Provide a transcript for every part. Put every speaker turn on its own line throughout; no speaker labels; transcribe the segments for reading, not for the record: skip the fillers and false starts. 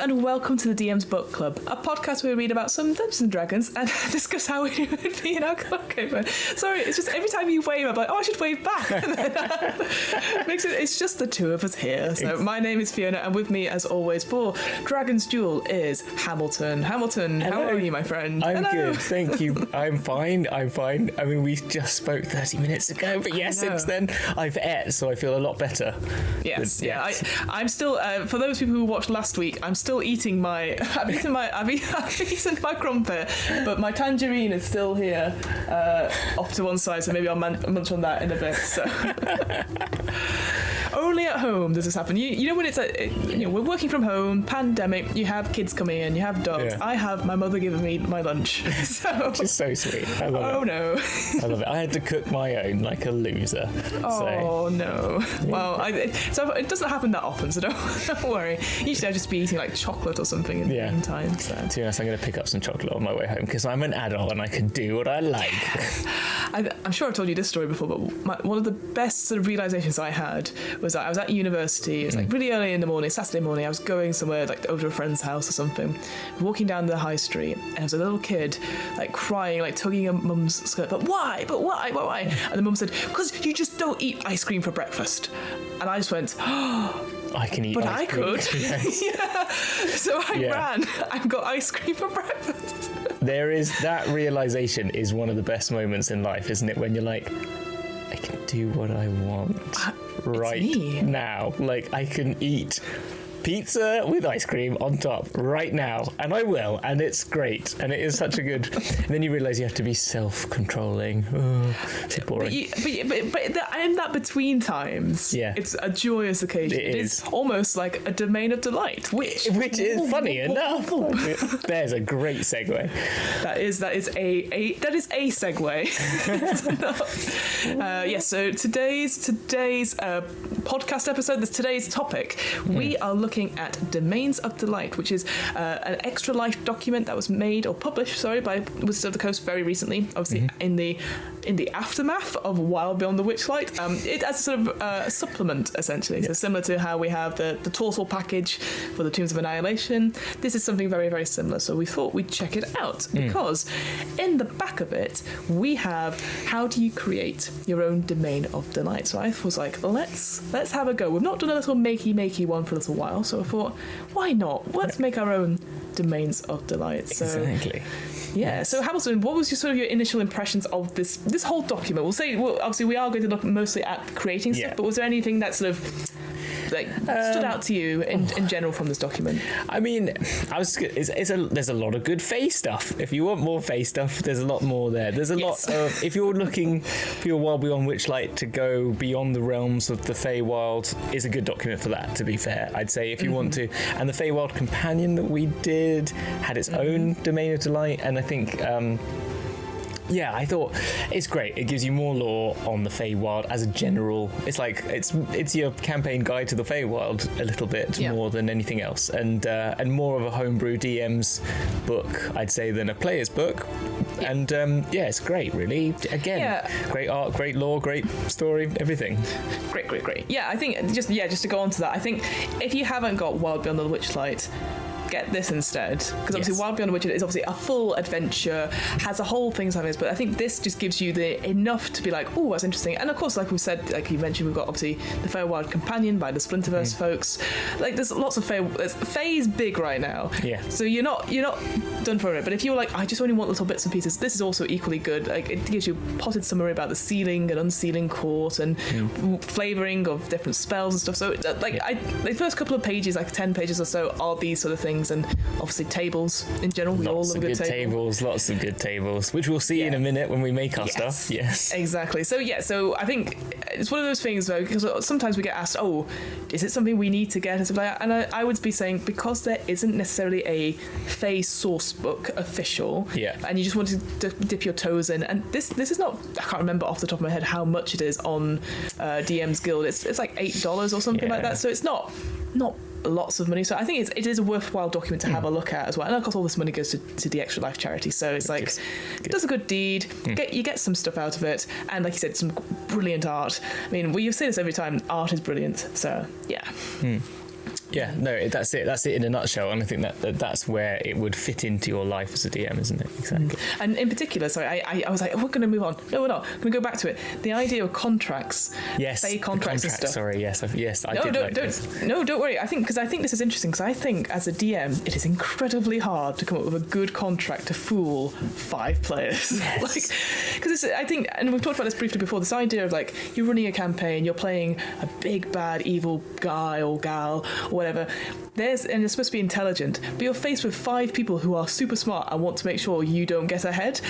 and welcome to the DM's Book Club, a podcast where we read about some Dungeons and Dragons and discuss how we would be in our club. Sorry, it's just every time you wave, I'm like, oh, I should wave back. It's just the two of us here. So my name is Fiona, and with me, as always, for Dragon's Duel is Hamilton. Hamilton,
Hello.
How are you, my friend?
I'm
Hello.
good, thank you. I'm fine. I mean, we just spoke 30 minutes ago, but yes, since then I've ate, so I feel a lot better.
Yes, yeah. I'm still, for those people who watched last week, I'm still eating my, I've eaten my crumpet, but my tangerine is still here, off to one side, so maybe I'll munch on that in a bit, so. Only at home does this happen. You know when it's we're working from home, pandemic, you have kids coming in, you have dogs. Yeah. I have my mother giving me my lunch.
Which is so sweet. I love it.
Oh no.
I love it. I had to cook my own like a loser.
Oh no. Well, so it doesn't happen that often, so don't worry. Usually I just be eating like chocolate or something in the meantime. So.
To be honest, I'm going to pick up some chocolate on my way home because I'm an adult and I can do what I like.
I'm sure I've told you this story before, but one of the best sort of realizations I had was that I was at university. It was like really early in the morning, Saturday morning. I was going somewhere like over to a friend's house or something, walking down the high street, and there was a little kid like crying, like tugging her mum's skirt. But why? And the mum said, "Because you just don't eat ice cream for breakfast." And I just went, "Oh,
I can eat
but
ice cream."
I could."
Yes.
Yeah. So I ran and got ice cream for breakfast.
There is that realization is one of the best moments in life, isn't it? When you're like, I can do what I want right now. Like, I can eat pizza with ice cream on top right now, and I will, and it's great, and it is such a good. And then you realise you have to be self-controlling. Oh, so boring.
But in that between times, it's a joyous occasion. It is almost like a domain of delight, which
is funny enough. There's a great segue.
That is a segue. Yes. So today's podcast episode, today's topic, we are looking at Domains of Delight, which is an extra life document that was made or published, by Wizards of the Coast very recently, obviously in the aftermath of Wild Beyond the Witchlight. It as a sort of supplement, essentially. So similar to how we have the Tortle package for the Tombs of Annihilation, this is something very, very similar. So we thought we'd check it out because in the back of it, we have how do you create your own Domain of Delight. So I was like, let's have a go. We've not done a little makey one for a little while, so I thought, why not? Let's make our own Domains of Delight. So,
exactly.
Yeah. Yes. So Hamilton, what was your initial impressions of this whole document? Obviously we are going to look mostly at creating stuff, but was there anything that sort of stood out to you in general from this document?
I mean, there's a lot of good Fey stuff. If you want more Fey stuff, there's a lot more there. There's a lot of, if you're looking for your Wild Beyond Witchlight to go beyond the realms of the Feywild, is a good document for that, to be fair. I'd say if you want to. And the Feywild Companion that we did had its own Domain of Delight, and I think I thought it's great. It gives you more lore on the Feywild as a general. It's like it's your campaign guide to the Feywild a little bit more than anything else, and more of a homebrew DM's book, I'd say, than a player's book. And it's great, really. Again, great art, great lore, great story, everything.
Great. Yeah, I think just to go on to that, I think if you haven't got Wild Beyond the Witchlight, get this instead, because obviously Wild Beyond the Witchlight is obviously a full adventure, has a whole thing sometimes, but I think this just gives you the enough to be like, oh, that's interesting. And of course, like we said, like you mentioned, we've got obviously the Feywild Companion by the Splinterverse folks. Like there's lots of Fey is big right now, so you're not done for it. But if you're like, I just only want little bits and pieces, this is also equally good. Like it gives you a potted summary about the sealing and unsealing court and flavouring of different spells and stuff. So the first couple of pages, like 10 pages or so, are these sort of things, and obviously tables in general. We all love a good table.
Lots of good tables, which we'll see in a minute when we make our stuff. Yes,
exactly. So I think it's one of those things though, because sometimes we get asked, oh, is it something we need to get and stuff like that, and I would be saying, because there isn't necessarily a Fey source book official, and you just want to dip your toes in, and this is not, I can't remember off the top of my head how much it is on DM's Guild. It's like $8 or something like that, so it's not lots of money, so I think it is a worthwhile document to have a look at as well. And of course all this money goes to the Extra Life charity, so it's like it does a good deed. You get some stuff out of it, and like you said, some brilliant art. I mean, you say this every time, art is brilliant, so
Yeah, no, that's it. That's it in a nutshell. And I think that's where it would fit into your life as a DM, isn't it? Exactly.
And in particular, sorry, I was like, we're going to move on. No, we're not. We're going to go back to it. The idea of contracts.
Yes.
Fey contracts and stuff.
Sorry, yes, I did like this.
No, don't worry. I think this is interesting because I think as a DM, it is incredibly hard to come up with a good contract to fool 5 players.
Yes.
Because I think, and we've talked about this briefly before, this idea of like, you're running a campaign, you're playing a big, bad, evil guy or gal or whatever. And it's supposed to be intelligent, but you're faced with 5 people who are super smart and want to make sure you don't get ahead.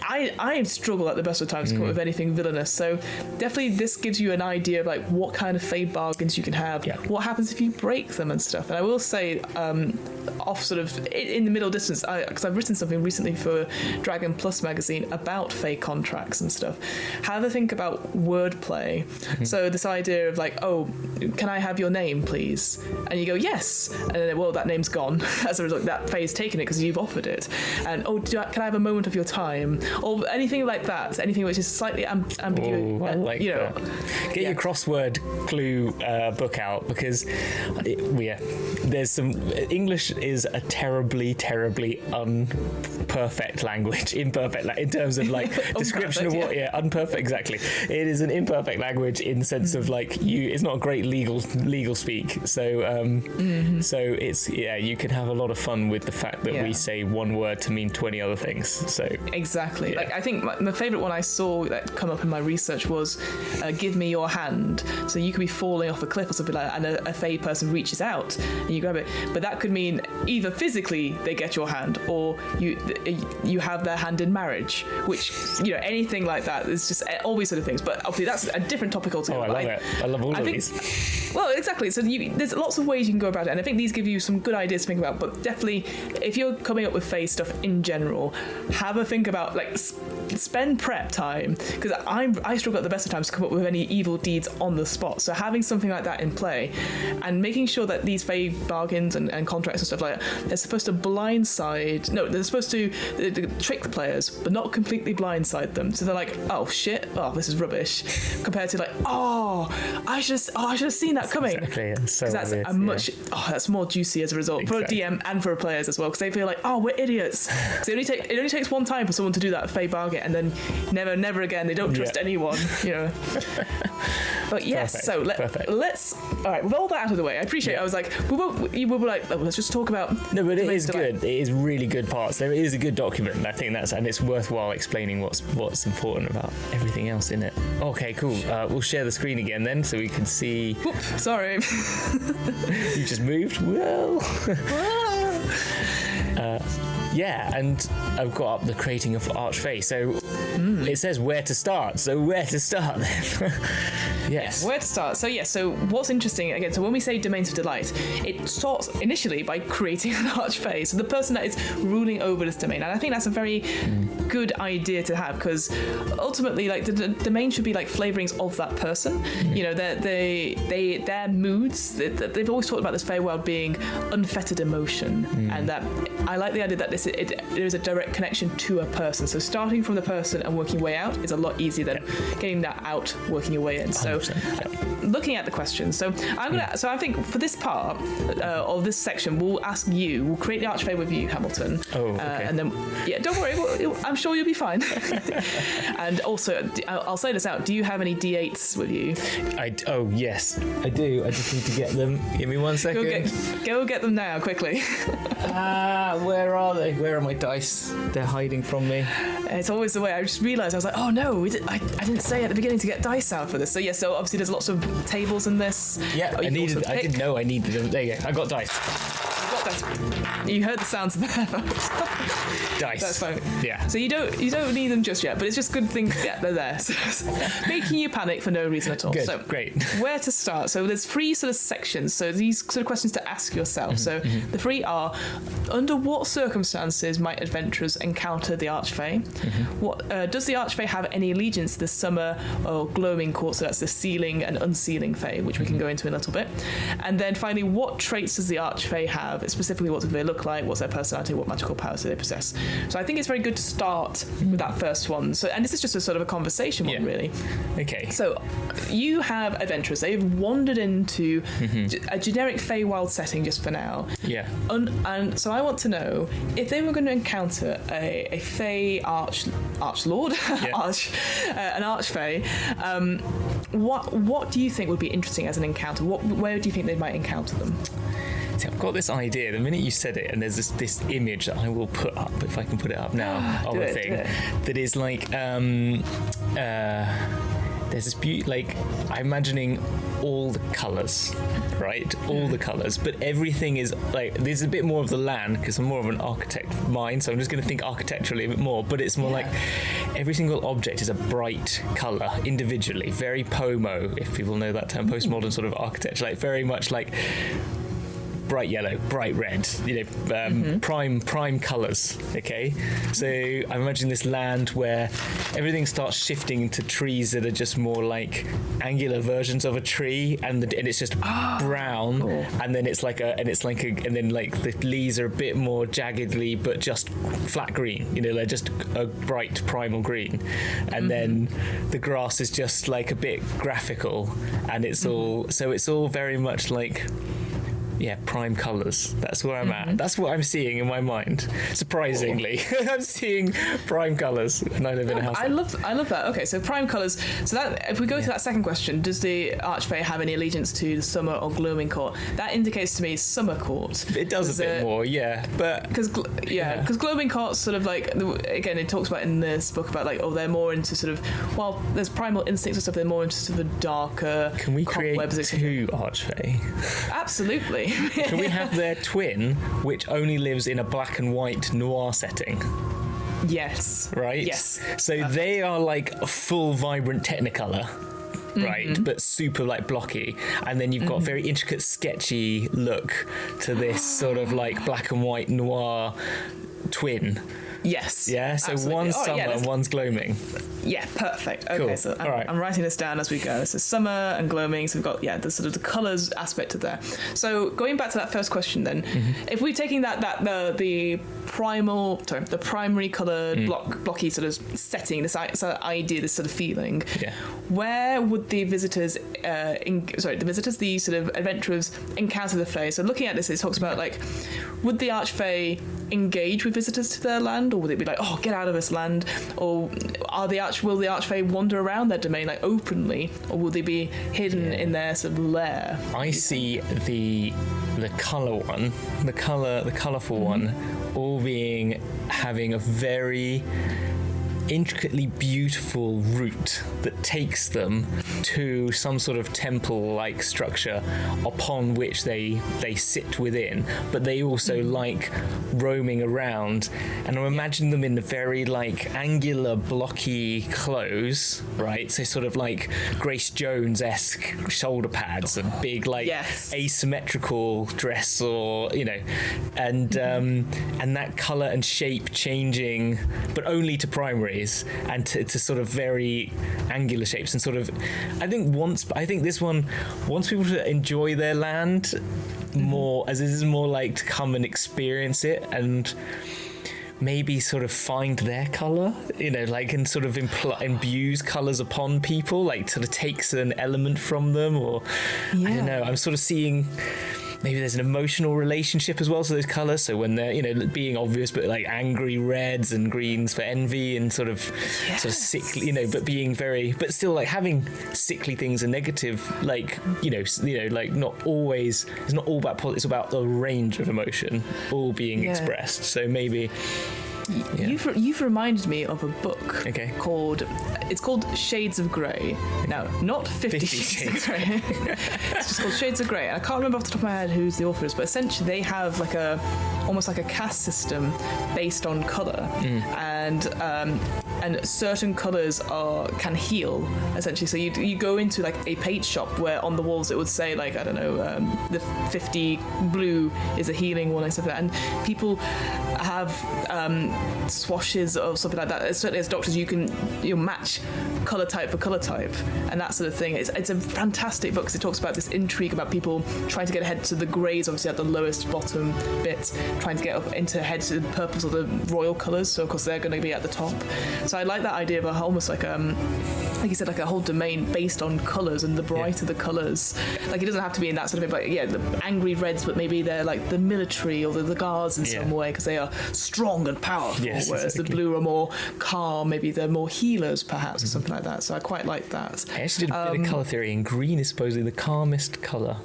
I struggle at the best of times to come up with anything villainous. So definitely this gives you an idea of like what kind of Fey bargains you can have, what happens if you break them and stuff. And I will say, off sort of in the middle distance, because I've written something recently for Dragon Plus magazine about Fey contracts and stuff. Have a think about wordplay. So this idea of like, oh, can I have your name, please? And you go, yes. And then, well, that name's gone. As a result, that Fey's taken it because you've offered it. And, oh, can I have a moment of your time? Or anything like that. Anything which is slightly ambiguous.
I like that. Get your crossword clue book out, because there's some... English is a terribly, terribly imperfect language. In terms of like description of what... Unperfect, exactly. It is an imperfect language in the sense of like it's not a great legal speak. So so it's you can have a lot of fun with the fact that we say one word to mean 20 other things. So
exactly. Like I think my favorite one I saw that come up in my research was give me your hand. So you could be falling off a cliff or something like that, and a Fey person reaches out and you grab it, but that could mean either physically they get your hand, or you have their hand in marriage, which anything like that is just all these sort of things. But obviously that's a different topic altogether.
I love it. I love all of these.
Well, exactly. So there's lots of ways you can go about it, and I think these give you some good ideas to think about. But definitely, if you're coming up with Fey stuff in general, have a think about like spend prep time, because I struggle at the best of times to come up with any evil deeds on the spot. So having something like that in play, and making sure that these Fey bargains and contracts and stuff like that, they're supposed to they're supposed to trick the players, but not completely blindside them. So they're like, oh shit, oh this is rubbish, compared to like, oh I should have seen that coming.
Exactly. So
that's that's more juicy as a result for a DM and for players as well, because they feel like, oh, we're idiots. It only takes one time for someone to do that Fey bargain, and then never again. They don't trust anyone, But yes,
perfect.
So let's all right. With all that out of the way, I appreciate. I was like, we were like, let's just talk about.
No, but it is good. It is really good parts. There is a good document, and I think and it's worthwhile explaining what's important about everything else in it. Okay, cool. We'll share the screen again then, so we can see.
Oops, sorry.
You just moved. Well. And I've got up the creating of Archfey. So it says where to start. So where to start then? Yes.
Where to start? So what's interesting, again, so when we say Domains of Delight, it starts initially by creating an Archfey. So the person that is ruling over this domain. And I think that's a very good idea to have, because ultimately, like, the domain should be like flavorings of that person. Their moods, they've always talked about this Feywild being unfettered emotion. And that I like the idea that there is a direct connection to a person. So starting from the person and working your way out is a lot easier than getting that out, working your way in. So looking at the questions. So I think for this part of this section, we'll create the Archfey with you, Hamilton.
Oh, okay.
And then, don't worry, I'm sure you'll be fine. And also, I'll say this out. Do you have any D8s with you?
Yes, I do. I just need to get them. Give me 1 second.
Go get them now, quickly.
Where are they? Where are my dice? They're hiding from me.
It's always the way. I just realised, I was like, oh no, I didn't say at the beginning to get dice out for this. So obviously there's lots of tables in this.
Yeah, I didn't know I needed them. There you go. I got dice.
You heard the sounds there, folks.
Dice.
That's fine.
Yeah.
So you don't need them just yet, but it's just good thing. Yeah, they're there. So making you panic for no reason at all.
Good.
So
Great.
Where to start? So there's 3 sort of sections. So these sort of questions to ask yourself. So the 3 are: under what circumstances might adventurers encounter the Archfey? What does the Archfey have any allegiance to the summer or gloaming court? So that's the sealing and unsealing Fey, which we can go into in a little bit. And then finally, what traits does the Archfey have? specifically what do they look like, what's their personality, what magical powers do they possess. So I think it's very good to start with that first one. So, and this is just a sort of a conversation one, really.
Okay.
So you have adventurers. They've wandered into a generic Feywild setting just for now.
Yeah.
And so I want to know if they were going to encounter a Fey Archlord, an Archfey. What do you think would be interesting as an encounter? Where do you think they might encounter them?
See, I've got this idea. The minute you said it, and there's this image that I will put up, if I can put it up now, of a thing that is like there's this beauty, like I'm imagining all the colours, right? All the colours, but everything is like, there's a bit more of the land because I'm more of an architect mind, so I'm just going to think architecturally a bit more, but it's more like every single object is a bright colour individually, very POMO, if people know that term, postmodern sort of architecture, like very much like bright yellow, bright red, prime colours. Okay, so I imagine this land where everything starts shifting into trees that are just more like angular versions of a tree, and it's just brown, and then it's like and then the leaves are a bit more jaggedly, but just flat green. They're just a bright primal green, and then the grass is just like a bit graphical, and it's all very much like. Yeah, prime colours. That's where I'm at. That's what I'm seeing in my mind. Surprisingly, I'm seeing prime colours, and I live in a house.
I love that. Okay, so prime colours. So that if we go to that second question, does the Archfey have any allegiance to the Summer or Gloaming Court? That indicates to me Summer Court.
It does a bit more, yeah, but
because Gloaming Court's sort of like, again, it talks about in this book about like, they're more into sort of, well, there's primal instincts and stuff. They're more into sort of darker.
Can we create two Archfey?
Absolutely.
Can we have their twin, which only lives in a black and white noir setting?
Yes.
Right?
Yes.
So they are like a full vibrant Technicolor. Right, but super like blocky, and then you've got a very intricate, sketchy look to this sort of like black and white noir twin.
Yes.
Yeah. So one's summer and one's gloaming.
Yeah, perfect. Okay,
cool.
so I'm writing this down as we go. So summer and gloaming. So we've got the sort of the colours aspect of there. So going back to that first question, then, if we're taking the primary coloured blocky sort of setting, this idea, this sort of feeling, where would the visitors, the sort of adventurers encounter the Fae? So looking at this, it talks about like, would the Archfey engage with visitors to their land, or would it be like, oh, get out of this land, or will the Archfey wander around their domain like openly, or will they be hidden in their sort of lair?
I see the colour one, the colourful one, all having a very intricately beautiful route that takes them to some sort of temple-like structure upon which they sit within, but they also like roaming around, and I'm imagining them in very like angular blocky clothes, right? So sort of like Grace Jones-esque shoulder pads and big like asymmetrical dress, or and that colour and shape changing, but only to primaries, and to sort of very angular shapes, and sort of I think this one wants people to enjoy their land more, as this is more like to come and experience it and maybe sort of find their colour, and sort of imbues colours upon people, like sort of takes an element from them, or I don't know, I'm sort of seeing maybe there's an emotional relationship as well to those colours. So when they're, being obvious, but like angry reds and greens for envy, and sort of sickly, but being very, but still like having sickly things and negative, like, like not always, it's not all about positive, it's about the range of emotion all being expressed. So maybe. Yeah.
You've reminded me of a book called Shades of Grey. Now, not 50 Shades of Grey. It's just called Shades of Grey. And I can't remember off the top of my head who's the author is, but essentially they have like a almost like a caste system based on color, and certain colors can heal essentially. So you go into like a paint shop where on the walls it would say like, I don't know, the 50 blue is a healing one and stuff like that. And people have swashes of something like that. Certainly as doctors you match color type for color type and that sort of thing. It's a fantastic book because it talks about this intrigue about people trying to get ahead to the greys, obviously at the lowest bottom bit, trying to get up into head to the purples or the royal colors. So of course they're going to be at the top. So I like that idea of almost like you said, like a whole domain based on colours, and the brighter the colours. Like it doesn't have to be in that sort of way, but the angry reds, but maybe they're like the military or the guards in some way because they are strong and powerful, whereas the blue are more calm, maybe they're more healers perhaps, or something like that. So I quite like that.
I actually did a bit of colour theory, and green is supposedly the calmest colour.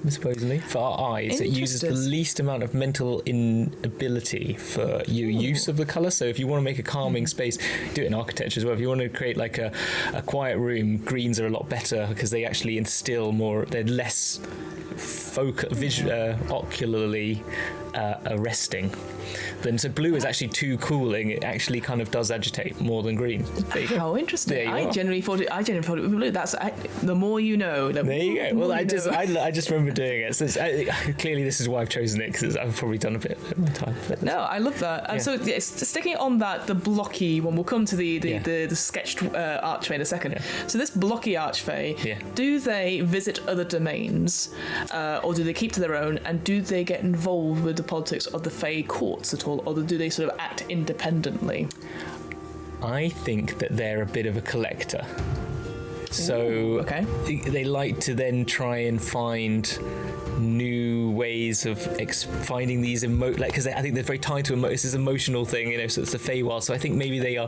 Supposedly for our eyes, it uses the least amount of mental inability for your use of the color. So if you want to make a calming space, do it in architecture as well. If you want to create like a quiet room, greens are a lot better because they actually instill more. They're less ocularly arresting. Then so blue is actually too cooling. It actually kind of does agitate more than green.
How interesting! I genuinely thought it was blue. That's the more you know.
There you go. Well, I just remember doing it. So clearly, this is why I've chosen it because I've probably done a bit at my time.
No, I love that. So sticking on that, the blocky one. We'll come to the sketched Archfey in a second. Yeah. So this blocky Archfey, do they visit other domains, or do they keep to their own? And do they get involved with the politics of the Fey courts at all, or do they sort of act independently?
I think that they're a bit of a collector. So they like to then try and find new ways of finding these because I think they're very tied to this emotional thing, so it's the Feywild. So I think maybe they're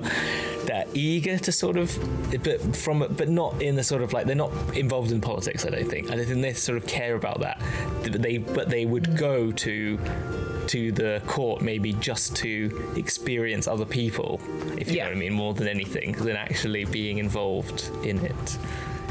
eager to sort of, but not in the sort of like, they're not involved in politics. I don't think they sort of care about that. But they would go to the court maybe just to experience other people, if you know what I mean, more than anything, than actually being involved in it.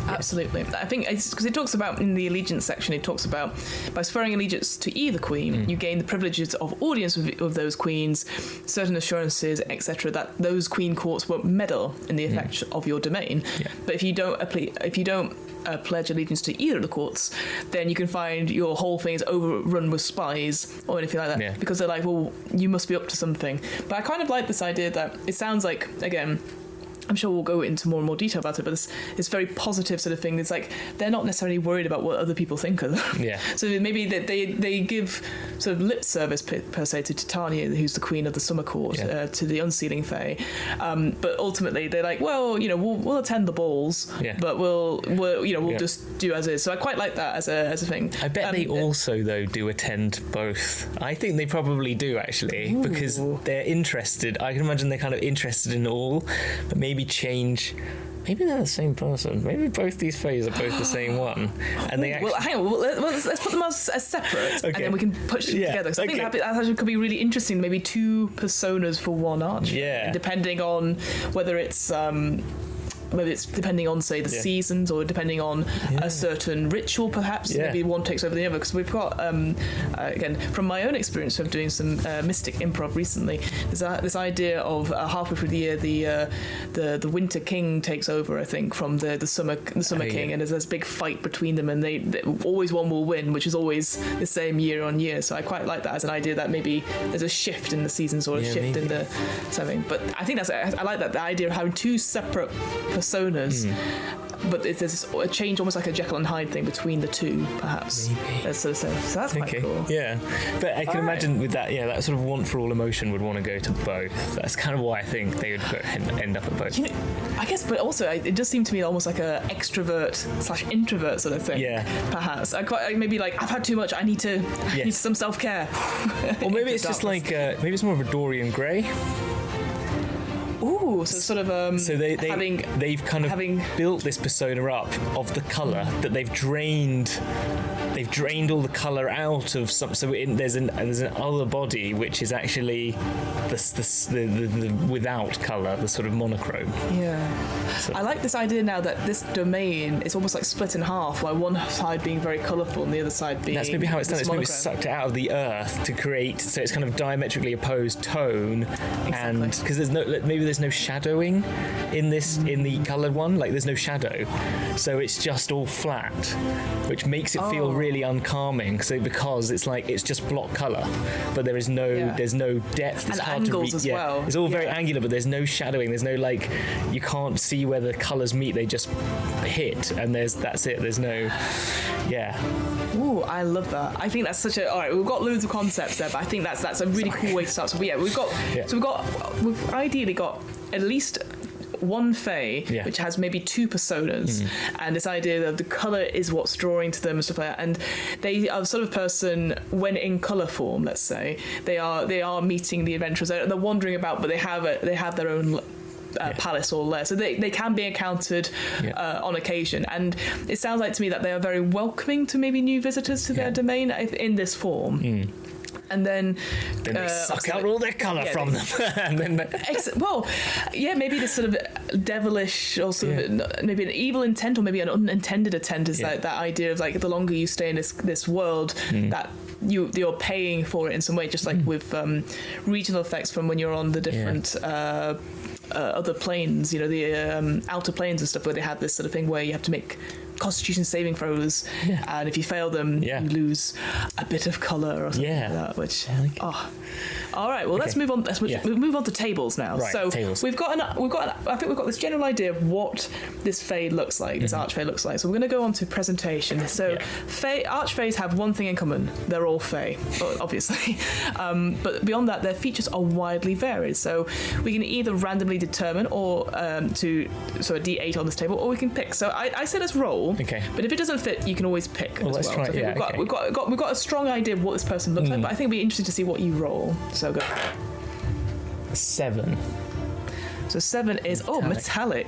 Absolutely. I think because it talks about in the allegiance section, it talks about by swearing allegiance to either queen, you gain the privileges of audience with those queens, certain assurances, etc., that those queen courts won't meddle in the effect of your domain. Yeah. But if you don't pledge allegiance to either of the courts, then you can find your whole thing is overrun with spies or anything like that, because they're like, well, you must be up to something. But I kind of like this idea that it sounds like, again, I'm sure we'll go into more and more detail about it, but it's very positive sort of thing. It's like they're not necessarily worried about what other people think of them. Yeah. So maybe they give sort of lip service per se to Titania, who's the queen of the Summer Court, to the Unsealing Fae. But ultimately they're like, well, we'll attend the balls, but we'll just do as is. So I quite like that as a thing.
I bet they also though do attend both. I think they probably do actually, because they're interested. I can imagine they're kind of interested in all, but maybe change. Maybe they're the same person. Maybe both these phase are both the same one, and they actually.
Well, hang on. Let's put them as separate, and then we can push them together. Because I think that actually could be really interesting. Maybe two personas for one archer. Yeah. Depending on whether it's. Maybe it's depending on, say, the seasons, or depending on a certain ritual, perhaps. Maybe one takes over the other. Because we've got, again, from my own experience of doing some mystic improv recently, there's this idea of halfway through the year, the Winter King takes over, I think, from the Summer King, and there's this big fight between them, and they always one will win, which is always the same year on year. So I quite like that as an idea that maybe there's a shift in the seasons or a shift in the something. But I think I like that, the idea of having two separate personas, but there's a change, almost like a Jekyll and Hyde thing between the two, perhaps. So that's quite cool.
Yeah, but I can imagine with that, that sort of want for all emotion would want to go to both. That's kind of why I think they would end up at both.
I guess, but also it does seem to me almost like a extrovert/introvert sort of thing. Yeah, perhaps. Maybe like, I've had too much. I need some self-care.
Or maybe it's just like maybe it's more of a Dorian Gray.
Ooh, so sort of
so they've kind of built this persona up of the colour that they've drained they've drained all the color out of some. So there's an other body which is actually the without color, the sort of monochrome.
Yeah. So. I like this idea now that this domain is almost like split in half, while one side being very colourful and the other side being.
That's maybe how it's done. It's maybe sucked it out of the earth to create, so it's kind of diametrically opposed tone, and because there's no shadowing in the coloured one. Like there's no shadow, so it's just all flat, which makes it feel really uncalming. So because it's like it's just block colour, but there's no depth. It's
and
hard
angles
to read.
as well.
It's all very angular, but there's no shadowing. There's no like you can't see where the colours meet. They just hit, and that's it. There's no,
Ooh, I love that. I think that's such a. All right, we've got loads of concepts there, but I think that's a really cool way to start. So we've ideally got at least one Fey, which has maybe two personas, and this idea that the colour is what's drawing to them and stuff like that. And they are the sort of person, when in colour form, let's say, they are meeting the adventurers. They're wandering about, but they have their own palace or lair, so they can be encountered on occasion. And it sounds like to me that they are very welcoming to maybe new visitors to their domain in this form. And then
they suck out all their colour from them. And then
maybe this sort of devilish or sort of maybe an evil intent or maybe an unintended intent is like that idea of like the longer you stay in this world that you're paying for it in some way, just like with regional effects from when you're on the different other planes, the outer planes and stuff, where they have this sort of thing where you have to make Constitution saving throws, and if you fail them, you lose a bit of colour or something like that. Which, all right. Well, let's move on. Let's move on to tables now.
Right,
so
tables.
I think we've got this general idea of what this Fey looks like, this Archfey looks like. So we're going to go on to presentation. So Archfeys have one thing in common: they're all Fey, obviously. But beyond that, their features are widely varied. So we can either randomly determine or a D8 on this table, or we can pick. So I say let's roll.
Okay.
But if it doesn't fit, you can always pick.
Well, let's try.
So we've got a strong idea of what this person looks like, but I think it'd be interesting to see what you roll. So go.
7.
So 7 is metallic.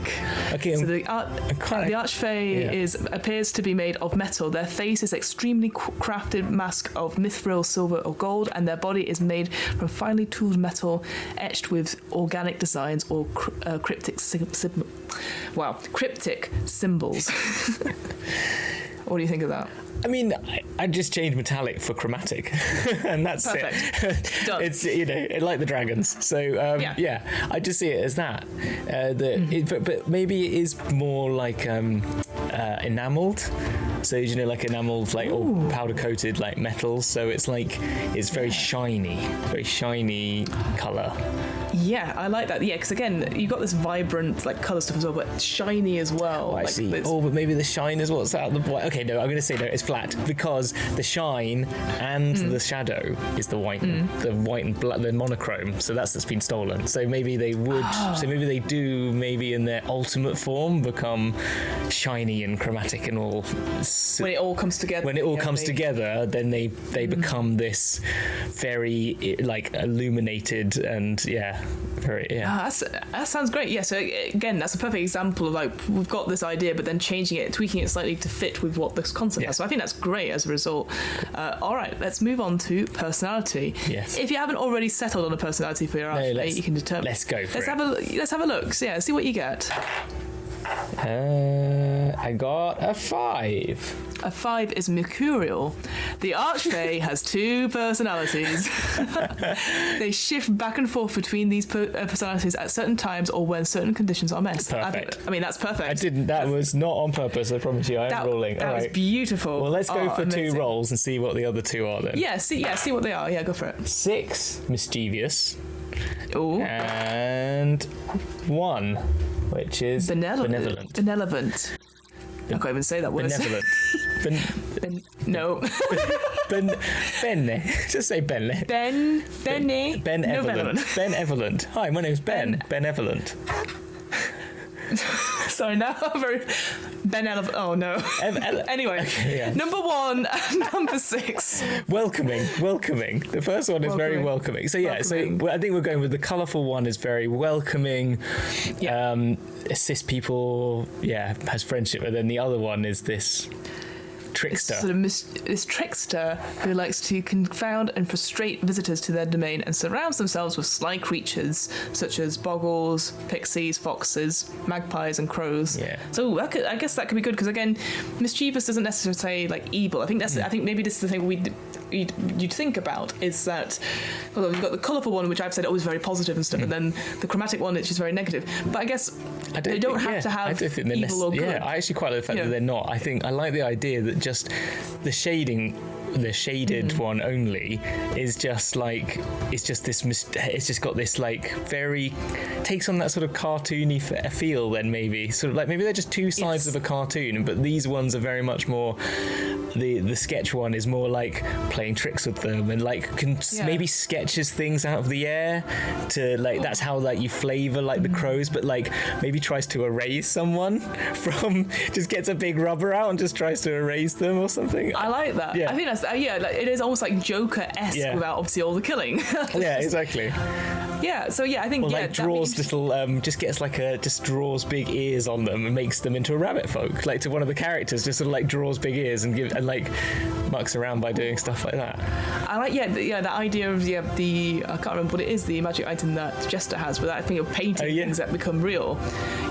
Okay.
So the Archfey appears to be made of metal. Their face is extremely crafted mask of mithril, silver, or gold, and their body is made from finely tooled metal, etched with organic designs or cryptic symbols. What do you think of that?
I mean, I just changed metallic for chromatic, and that's
perfect.
It.
Done.
It's like the dragons. So I just see it as that. But maybe it is more like enamelled. So like enamelled, like or powder coated, like metals. So it's like it's very shiny colour.
Yeah, I like that. Yeah, because again, you've got this vibrant like colour stuff as well, but shiny as well.
Oh, I see. But maybe the shine is what's out of the white. Okay, no, I'm going to say no. It's flat because the shine and the shadow is the white, the white and black, the monochrome. So that's been stolen. So maybe they would. So maybe they do. Maybe in their ultimate form become shiny and chromatic and all.
When it all comes together.
When it all comes together, then they become this very like illuminated and
that sounds great. Yeah, so again, that's a perfect example of like we've got this idea, but then changing it, tweaking it slightly to fit with what this concept has. So I think that's great as a result. All right, let's move on to personality.
Yes.
If you haven't already settled on a personality for your Archfey, you can determine.
Let's go.
Let's have a look. So see what you get.
I got a 5.
A 5 is mercurial. The Archfey has 2 personalities. They shift back and forth between these personalities at certain times or when certain conditions are met.
Perfect.
I mean, that's perfect.
That was not on purpose, I promise you. I'm rolling.
That was beautiful.
Well, let's go for amazing. 2 rolls and see what the other 2 are then.
See what they are. Yeah, go for it.
6, mischievous.
Ooh.
And 1, which is benevolent.
Benevolent. I can't even say that word.
Benevolent.
No.
Benne. Just say Benne.
Benevolent.
Benevolent. Hi, my name's Ben. Benevolent.
Sorry, now I'm very benevolent. Oh no. Anyway, okay, number 1 and number 6.
Welcoming. The first one is very welcoming. So I think we're going with the colourful one is very welcoming. Yeah. Assists people. Yeah, has friendship, and then the other one is this. trickster.
This trickster who likes to confound and frustrate visitors to their domain and surrounds themselves with sly creatures such as boggles, pixies, foxes, magpies, and crows.
Yeah.
So I guess that could be good because again, mischievous doesn't necessarily say like evil. I think maybe this is the thing you'd think about is that you've got the colourful one, which I've said always very positive and stuff, and then the chromatic one, which is very negative. But I guess they don't have to have evil or good.
Yeah, I actually quite like the fact that they're not. I like the idea that just the shaded one only is just like it's just got this like very takes on that sort of cartoony feel. Then maybe sort of like maybe they're just two sides of a cartoon, but these ones are very much more. The sketch one is more like playing tricks with them and like maybe sketches things out of the air to like that's how like you flavor like the crows, but like maybe tries to erase someone from just gets a big rubber out and just tries to erase them or something.
I like that. I think that's like it is almost like Joker-esque without obviously all the killing.
Yeah, exactly.
Yeah, so I think
draws little just draws big ears on them and makes them into a rabbit folk. Like to one of the characters, just sort of like draws big ears and like mucks around by doing stuff like that.
I like the idea of the I can't remember what it is, the magic item that Jester has, but that thing of painting things that become real.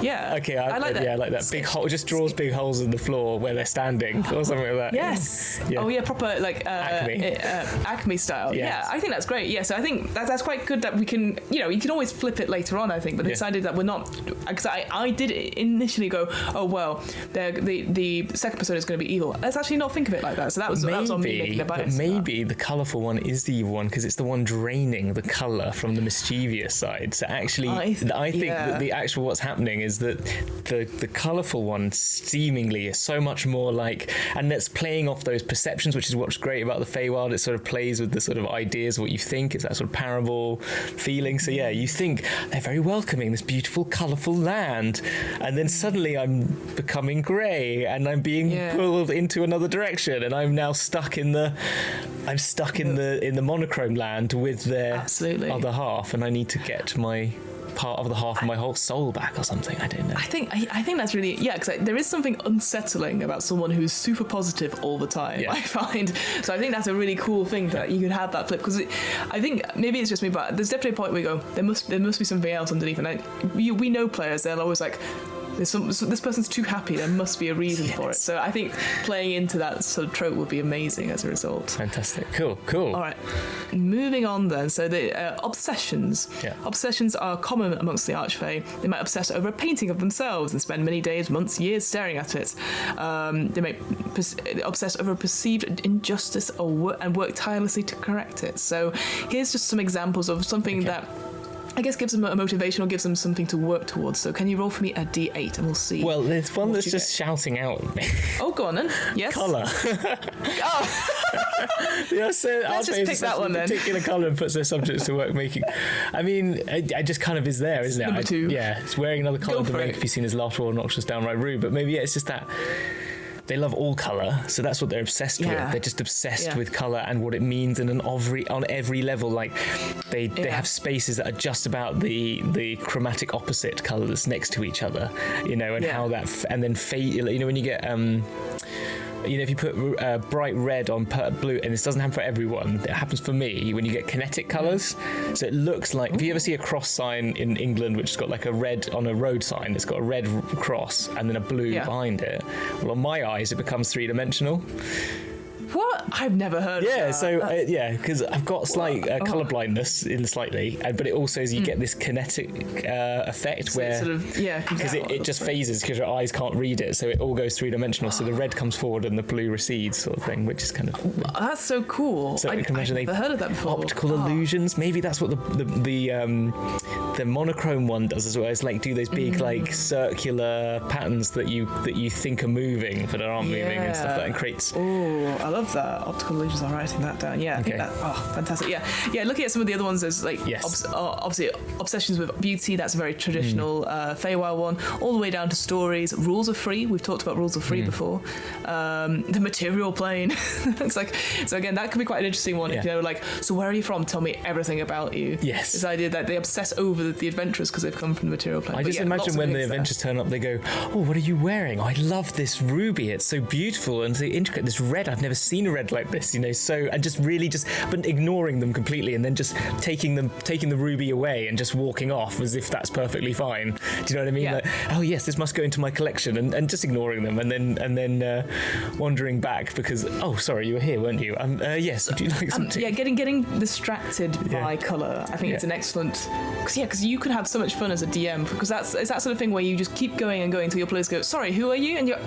Yeah.
Okay, I like that. Yeah, I like that. Big hole just draws big holes in the floor where they're standing or something like that.
Yes. Yeah. Oh yeah, proper like Acme style. Yes. Yeah, I think that's great. Yeah, so I think that's quite good that we can. You can always flip it later on, I think, but they decided that we're not, because I did initially go, oh well, the second persona is going to be evil. Let's actually not think of it like that. So that was on me making a bias.
Maybe the colourful one is the evil one because it's the one draining the colour from the mischievous side. So actually, I think that the actual what's happening is that the colourful one seemingly is so much more like, and it's playing off those perceptions, which is what's great about the Feywild. It sort of plays with the sort of ideas of what you think. It's that sort of parable feeling. So yeah, you think they're very welcoming, this beautiful, colourful land, and then suddenly I'm becoming grey and I'm being pulled into another direction, and I'm now stuck in the monochrome land with their other half, and I need to get my part of the half of my whole soul back or something. I don't know. I
think that's really because there is something unsettling about someone who's super positive all the time. I find so. I think that's a really cool thing that you can have that flip, because I think maybe it's just me, but there's definitely a point where you go, there must be something else underneath, and we know players, they're always like, this person's too happy, there must be a reason for it. So I think playing into that sort of trope would be amazing as a result.
Fantastic. Cool.
All right, moving on then. So the obsessions. Obsessions are common amongst the Archfey. They might obsess over a painting of themselves and spend many days, months, years staring at it. They may obsess over a perceived injustice and work tirelessly to correct it. So here's just some examples of something that I guess gives them a motivation or gives them something to work towards. So can you roll for me a D8 and we'll see.
Well, there's one that's just shouting out at me.
Oh, go on then. Yes.
Colour. So
let's just pick that one then.
Particular colour and puts their subjects to work making. I mean, I just kind of is there, isn't it?
Number 2.
It's wearing another colour to make be seen as laughable or obnoxious, downright rude. But maybe it's just that. They love all colour, so that's what they're obsessed with. They're just obsessed with colour and what it means, and on every level. Like they have spaces that are just about the chromatic opposite colours next to each other, and how that and then fade. When you get if you put bright red on blue, and this doesn't happen for everyone, it happens for me when you get kinetic colours. So it looks like, if you ever see a cross sign in England which has got like a red on a road sign, it's got a red cross and then a blue behind it. Well, on my eyes, it becomes 3-dimensional.
What? I've never heard of that.
So because I've got slight colour blindness slightly, but it also is you get this kinetic effect so where because it just phases because your eyes can't read it, so it all goes 3-dimensional. So the red comes forward and the blue recedes, sort of thing, which is kind of
that's so cool.
So I've
never heard of that before.
Optical illusions, maybe that's what the monochrome one does as well. It's like do those big like circular patterns that you think are moving but aren't moving and stuff like that, and creates.
Oh, I love that. Optical illusions. I'm writing that down. Yeah, I think that. Oh, fantastic. Yeah. Looking at some of the other ones, there's like obviously obsessions with beauty. That's a very traditional Feywild one. All the way down to stories. Rules are free. We've talked about rules are free before. The material plane. It's like so again. That could be quite an interesting one. If, so where are you from? Tell me everything about you.
Yes.
This idea that they obsess over over the adventurers because they've come from the material plane.
I just imagine when the adventurers turn up, they go, "Oh, what are you wearing? I love this ruby. It's so beautiful and so intricate. This red, I've never seen a red like this." And just really but ignoring them completely, and then just taking the ruby away and just walking off as if that's perfectly fine. Do you know what I mean?
Yeah.
Like, oh yes, this must go into my collection, and just ignoring them, and then wandering back because, oh, sorry, you were here, weren't you? Yes. Would you like some tea?
Yeah, getting distracted by colour. I think it's an excellent. Because you could have so much fun as a DM, because it's that sort of thing where you just keep going and going until your players go, "Sorry, who are you?" And you're,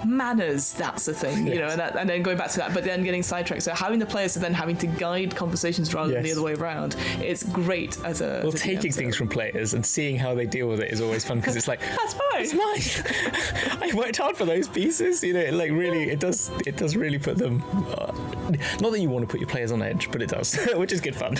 "Manners, that's the thing," and then going back to that, but then getting sidetracked. So having the players then having to guide conversations rather than the other way around, it's great as a.
Well, taking things from players and seeing how they deal with it is always fun, because it's like,
that's mine.
It's mine. I worked hard for those pieces. It does really put them. Not that you want to put your players on edge, but it does, which is good fun.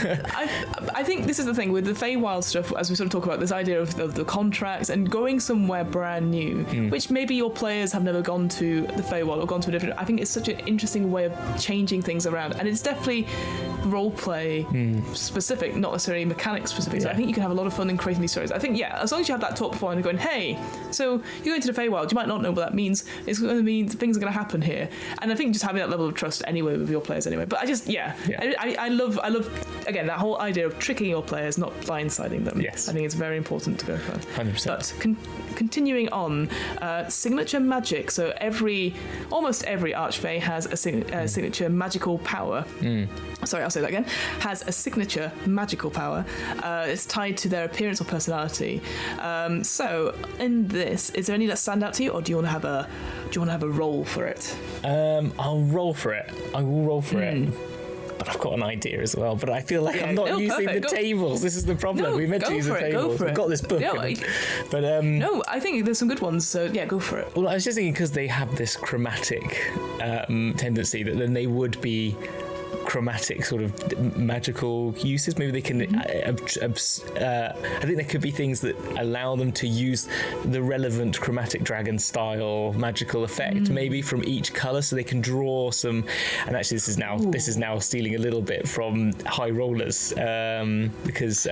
I think this is the thing with the Feywild stuff, as we sort of talk about this idea of the contracts and going somewhere brand new, which maybe your players have never gone to the Feywild or gone to a different. I think it's such an interesting way of changing things around, and it's definitely roleplay specific, not necessarily mechanic specific. So I think you can have a lot of fun in creating these stories. I think as long as you have that talk before and going, "Hey, so you're going to the Feywild, you might not know what that means. It's going to mean things are going to happen here." And I think just having that level of trust anyway with your players anyway. But I just I love again that whole idea of tricking your players, not blindsiding them.
Yes,
I think it's very important to go for.
100%.
But continuing on, signature magic. So almost every Archfey has a signature magical power. Sorry, I'll say that again. Has a signature magical power. It's tied to their appearance or personality. So in this, is there any that stand out to you, or do you want to have a roll for it?
I'll roll for it. I will roll for it. But I've got an idea as well. But I feel like I'm not using the tables. This is the problem. We meant to use the tables. We've got this book.
No, I think there's some good ones. So yeah, go for it.
Well, I was just thinking because they have this chromatic tendency that then they would be chromatic sort of magical uses. Maybe they can I think there could be things that allow them to use the relevant chromatic dragon style magical effect maybe from each color, so they can draw some. And actually this is now stealing a little bit from high rollers because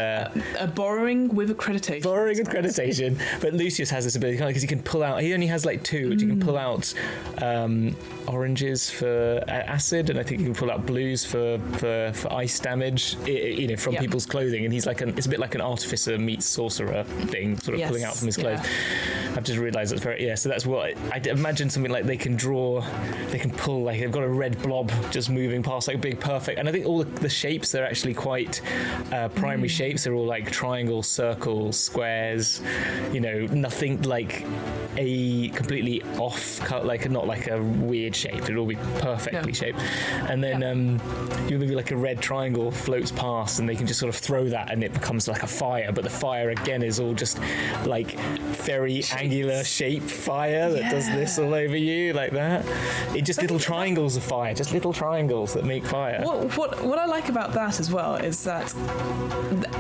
borrowing with accreditation. But Lucius has this ability because he can pull out, he only has like 2, which he can pull out oranges for acid, and I think he can pull out blues for ice damage, from people's clothing, and he's like it's a bit like an artificer meets sorcerer thing, sort of pulling out from his clothes. I've just realised that's very so that's what I'd imagine. Something like they can pull, like they've got a red blob just moving past, like big perfect. And I think all the shapes, they're actually quite primary shapes. They're all like triangles, circles, squares, nothing like a completely off cut, like not like a weird shape. It'll all be perfectly shaped. And then maybe like a red triangle floats past, and they can just sort of throw that, and it becomes like a fire. But the fire again is all just like very angular shape fire that does this all over you like that. It just little triangles of fire, just little triangles that make fire. What I like about that as well is that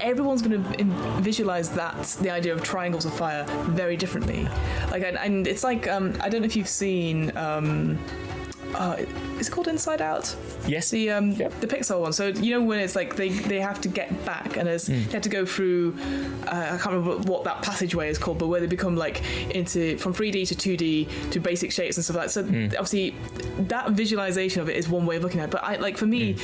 everyone's going to visualize the idea of triangles of fire very differently. Like, and it's like I don't know if you've seen. Is it called Inside Out?
Yes.
The Pixar one. So when it's like they have to get back, and they have to go through I can't remember what that passageway is called, but where they become like from 3D to 2D to basic shapes and stuff like that. So obviously that visualization of it is one way of looking at it. But I like the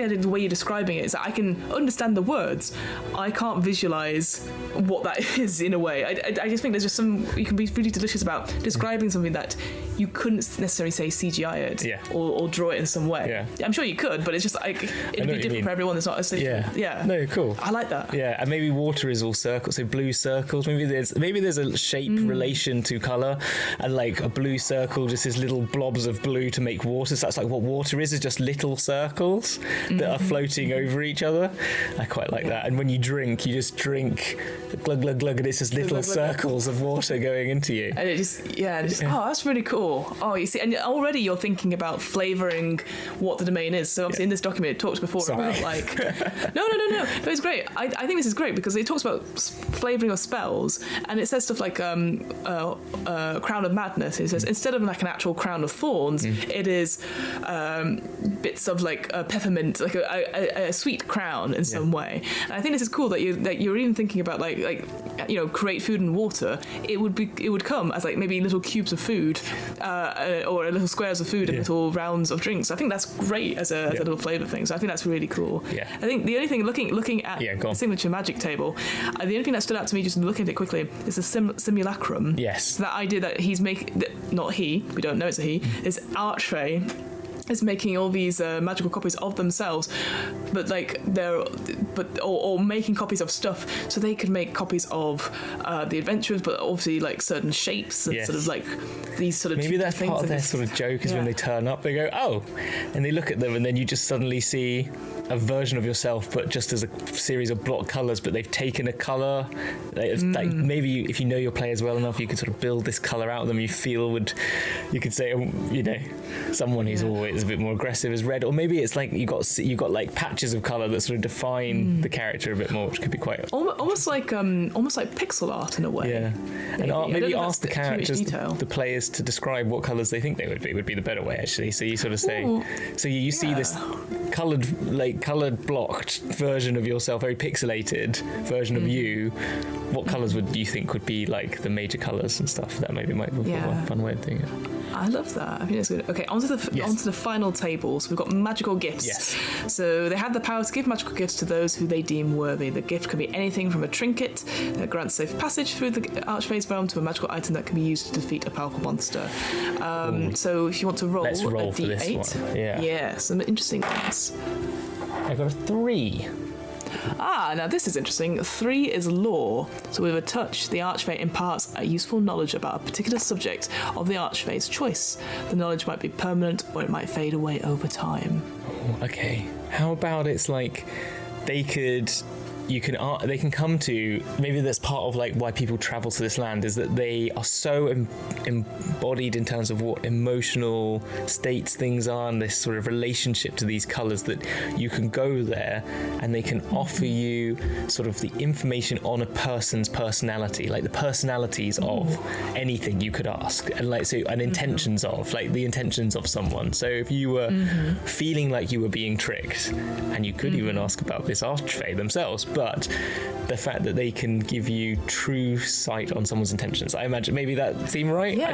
idea, the way you're describing it is that I can understand the words. I can't visualize what that is in a way. I just think there's just you can be really delicious about describing something that you couldn't necessarily say CGI it or draw it in some way. Yeah. I'm sure you could, but it's just like it'd be different for everyone. It's not a
No, cool.
I like that.
Yeah, and maybe water is all circles, so blue circles. Maybe there's a shape relation to colour, and like a blue circle just is little blobs of blue to make water. So that's like what water is just little circles that are floating over each other. I quite like that. And when you just drink glug glug glug, and it's just little circles of water going into you.
And it just oh, that's really cool. sure. Oh, you see, and already you're thinking about flavouring what the domain is. So obviously in this document it talks before about like... No, it's great. I think this is great because it talks about flavouring of spells, and it says stuff like Crown of Madness. It says instead of like an actual crown of thorns, it is bits of like peppermint, like a sweet crown in some way. And I think this is cool that you're even thinking about like create food and water. It would come as like maybe little cubes of food or little squares of food and little rounds of drinks. I think that's great as a little flavour thing. So I think that's really cool. Yeah. I think the only thing looking at the signature magic table, the only thing that stood out to me just looking at it quickly is the simulacrum.
Yes.
So that idea that he's making, not he, we don't know it's a he, is Archfey is making all these magical copies of themselves, but like or making copies of stuff so they could make copies of the adventurers, but obviously like certain shapes and sort of like these sort of
maybe that's
things.
Part of their sort of joke is when they turn up, they go, oh, and they look at them, and then you just suddenly see a version of yourself, but just as a series of block colours, but they've taken a colour. Like maybe if you know your players well enough, you could sort of build this colour out of them. You could say, someone who's always a bit more aggressive is red, or maybe it's like you got like patches of colour that sort of define the character a bit more, which could be quite
almost like pixel art in a way.
Yeah, and maybe ask the characters, the players, to describe what colours they think they would be the better way actually. So you sort of say, you see this coloured blocked version of yourself, very pixelated version of you. What colours would you think would be like the major colours and stuff? That maybe might be a fun way of doing it.
I love that. I think that's good. Okay, onto the final table. So we've got magical gifts.
Yes.
So they have the power to give magical gifts to those who they deem worthy. The gift can be anything from a trinket that grants safe passage through the Archfey's realm to a magical item that can be used to defeat a powerful monster. So if you want to roll,
let's roll
a
for
D8.
this one. Yeah,
some interesting ones.
I got a 3.
Now this is interesting. 3 is lore. So with a touch, the Archfey imparts a useful knowledge about a particular subject of the Archfey's choice. The knowledge might be permanent, or it might fade away over time.
Okay. How about it's like they can come to, maybe that's part of like why people travel to this land, is that they are so embodied in terms of what emotional states things are, and this sort of relationship to these colours, that you can go there and they can offer you sort of the information on a person's personality, like the personalities of anything you could ask, and like intentions of, like the intentions of someone. So if you were feeling like you were being tricked, and you could even ask about this Archfey themselves, but the fact that they can give you true sight on someone's intentions, I imagine, maybe that seem right?
Yeah.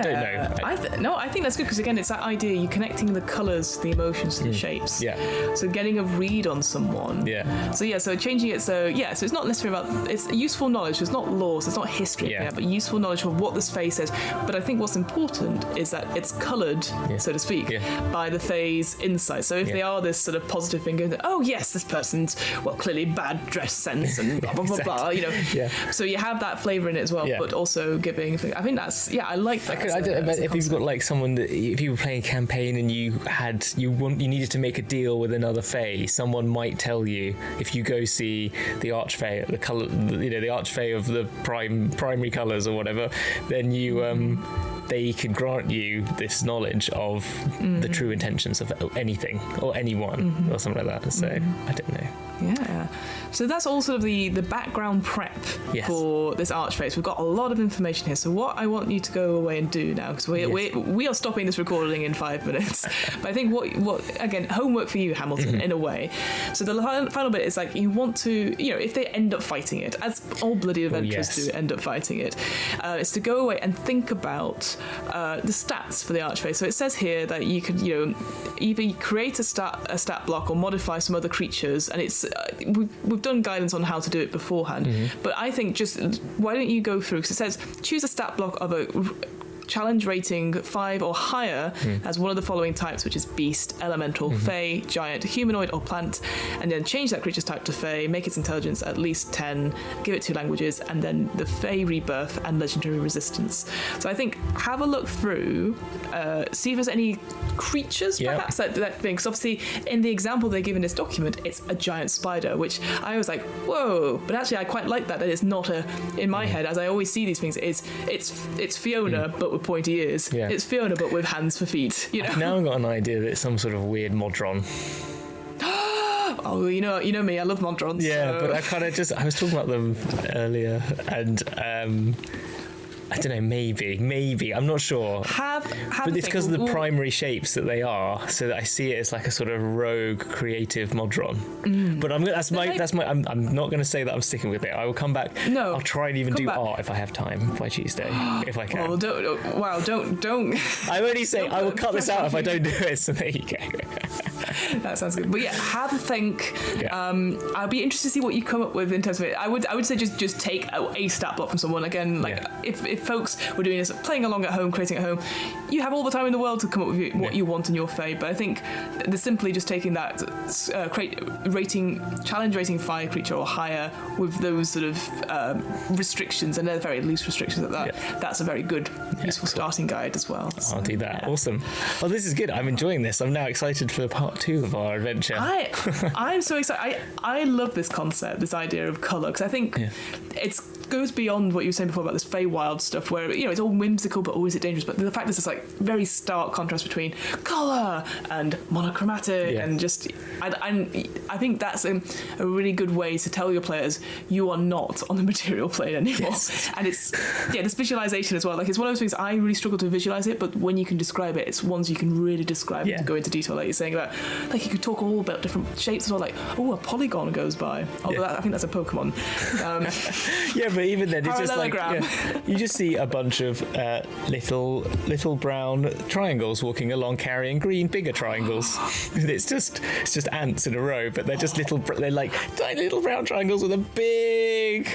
I don't know.
I think that's good, because again, it's that idea, you're connecting the colours, the emotions to the shapes.
Yeah.
So getting a read on someone.
Yeah.
So changing it, so it's not necessarily about, it's useful knowledge, so it's not law, so it's not history, but useful knowledge of what this Fae says. But I think what's important is that it's coloured, so to speak, by the Fae's insight. So if they are this sort of positive thing, going, oh yes, this person's, clearly bad dress sense and blah, blah, blah, blah, So you have that flavour in it as well, but also giving, I think that's, I like that.
If you've got like someone that, if you were playing a campaign and you needed to make a deal with another Fae, someone might tell you, if you go see the Archfey, the colour, the Archfey of the primary colours or whatever, then they can grant you this knowledge of the true intentions of anything or anyone or something like that. So I don't know.
Yeah. So that's all sort of the background prep for this Archfey. So we've got a lot of information here. So what I want you to go away and do now, because we are stopping this recording in 5 minutes. But I think what again, homework for you, Hamilton, in a way. So the final bit is like, you want to, if they end up fighting it, as all bloody adventurers do end up fighting it, is to go away and think about the stats for the Archfey. So it says here that you could, either create a stat block or modify some other creatures, and it's we've done guidance on how to do it beforehand, but I think just why don't you go through, because it says choose a stat block of a challenge rating 5 or higher as one of the following types, which is beast, elemental, fey, giant, humanoid, or plant, and then change that creature's type to fey, make its intelligence at least 10, give it 2 languages, and then the fey rebirth and legendary resistance. So I think have a look through, see if there's any creatures perhaps that thing, because obviously in the example they give in this document, it's a giant spider, which I was like, whoa, but actually I quite like that it's not in my head, as I always see these things, it's Fiona but with pointy ears.
Yeah.
It's Fiona, but with hands for feet. You know.
I've now got an idea that it's some sort of weird Modron.
Oh, you know me. I love Modrons.
Yeah,
so.
but I was talking about them earlier, and I don't know. Maybe I'm not sure. But it's because of the primary shapes that they are, so that I see it as like a sort of rogue, creative Modron. But I'm not going to say that I'm sticking with it. I will come back.
No,
I'll try and even do
back.
art if I have time by Tuesday, if I can.
Oh, don't.
I'm only saying I will cut this out if I don't do it. So there you go.
That sounds good. But yeah, have a think.
Yeah.
I'll be interested to see what you come up with in terms of it. I would say just take a stat block from someone. Again, like if folks were doing this, playing along at home, creating at home, you have all the time in the world to come up with what you want in your Fey. But I think they're simply just taking that challenge rating 5 creature or higher with those sort of restrictions, and they're very loose restrictions at that. Yeah. That's a very good, useful starting guide as well. So,
I'll do that. Yeah. Awesome. Well, this is good. I'm enjoying this. I'm now excited for part 2 of our adventure.
I'm so excited. I love this concept, this idea of colour, because I think it goes beyond what you were saying before about this Feywild stuff, where it's all whimsical, but always dangerous. But the fact that there's like very stark contrast between colour and monochromatic, and just I think that's a really good way to tell your players you are not on the material plane anymore. Yes. And it's this visualization as well. Like it's one of those things I really struggle to visualize it, but when you can describe it, it's ones you can really describe and go into detail, like you're saying about. Like you could talk all about different shapes as well. Like a polygon goes by. I think that's a Pokemon.
But even then, it's just like you just see a bunch of little brown triangles walking along, carrying green bigger triangles. It's just ants in a row, but they're just they're like tiny little brown triangles with a big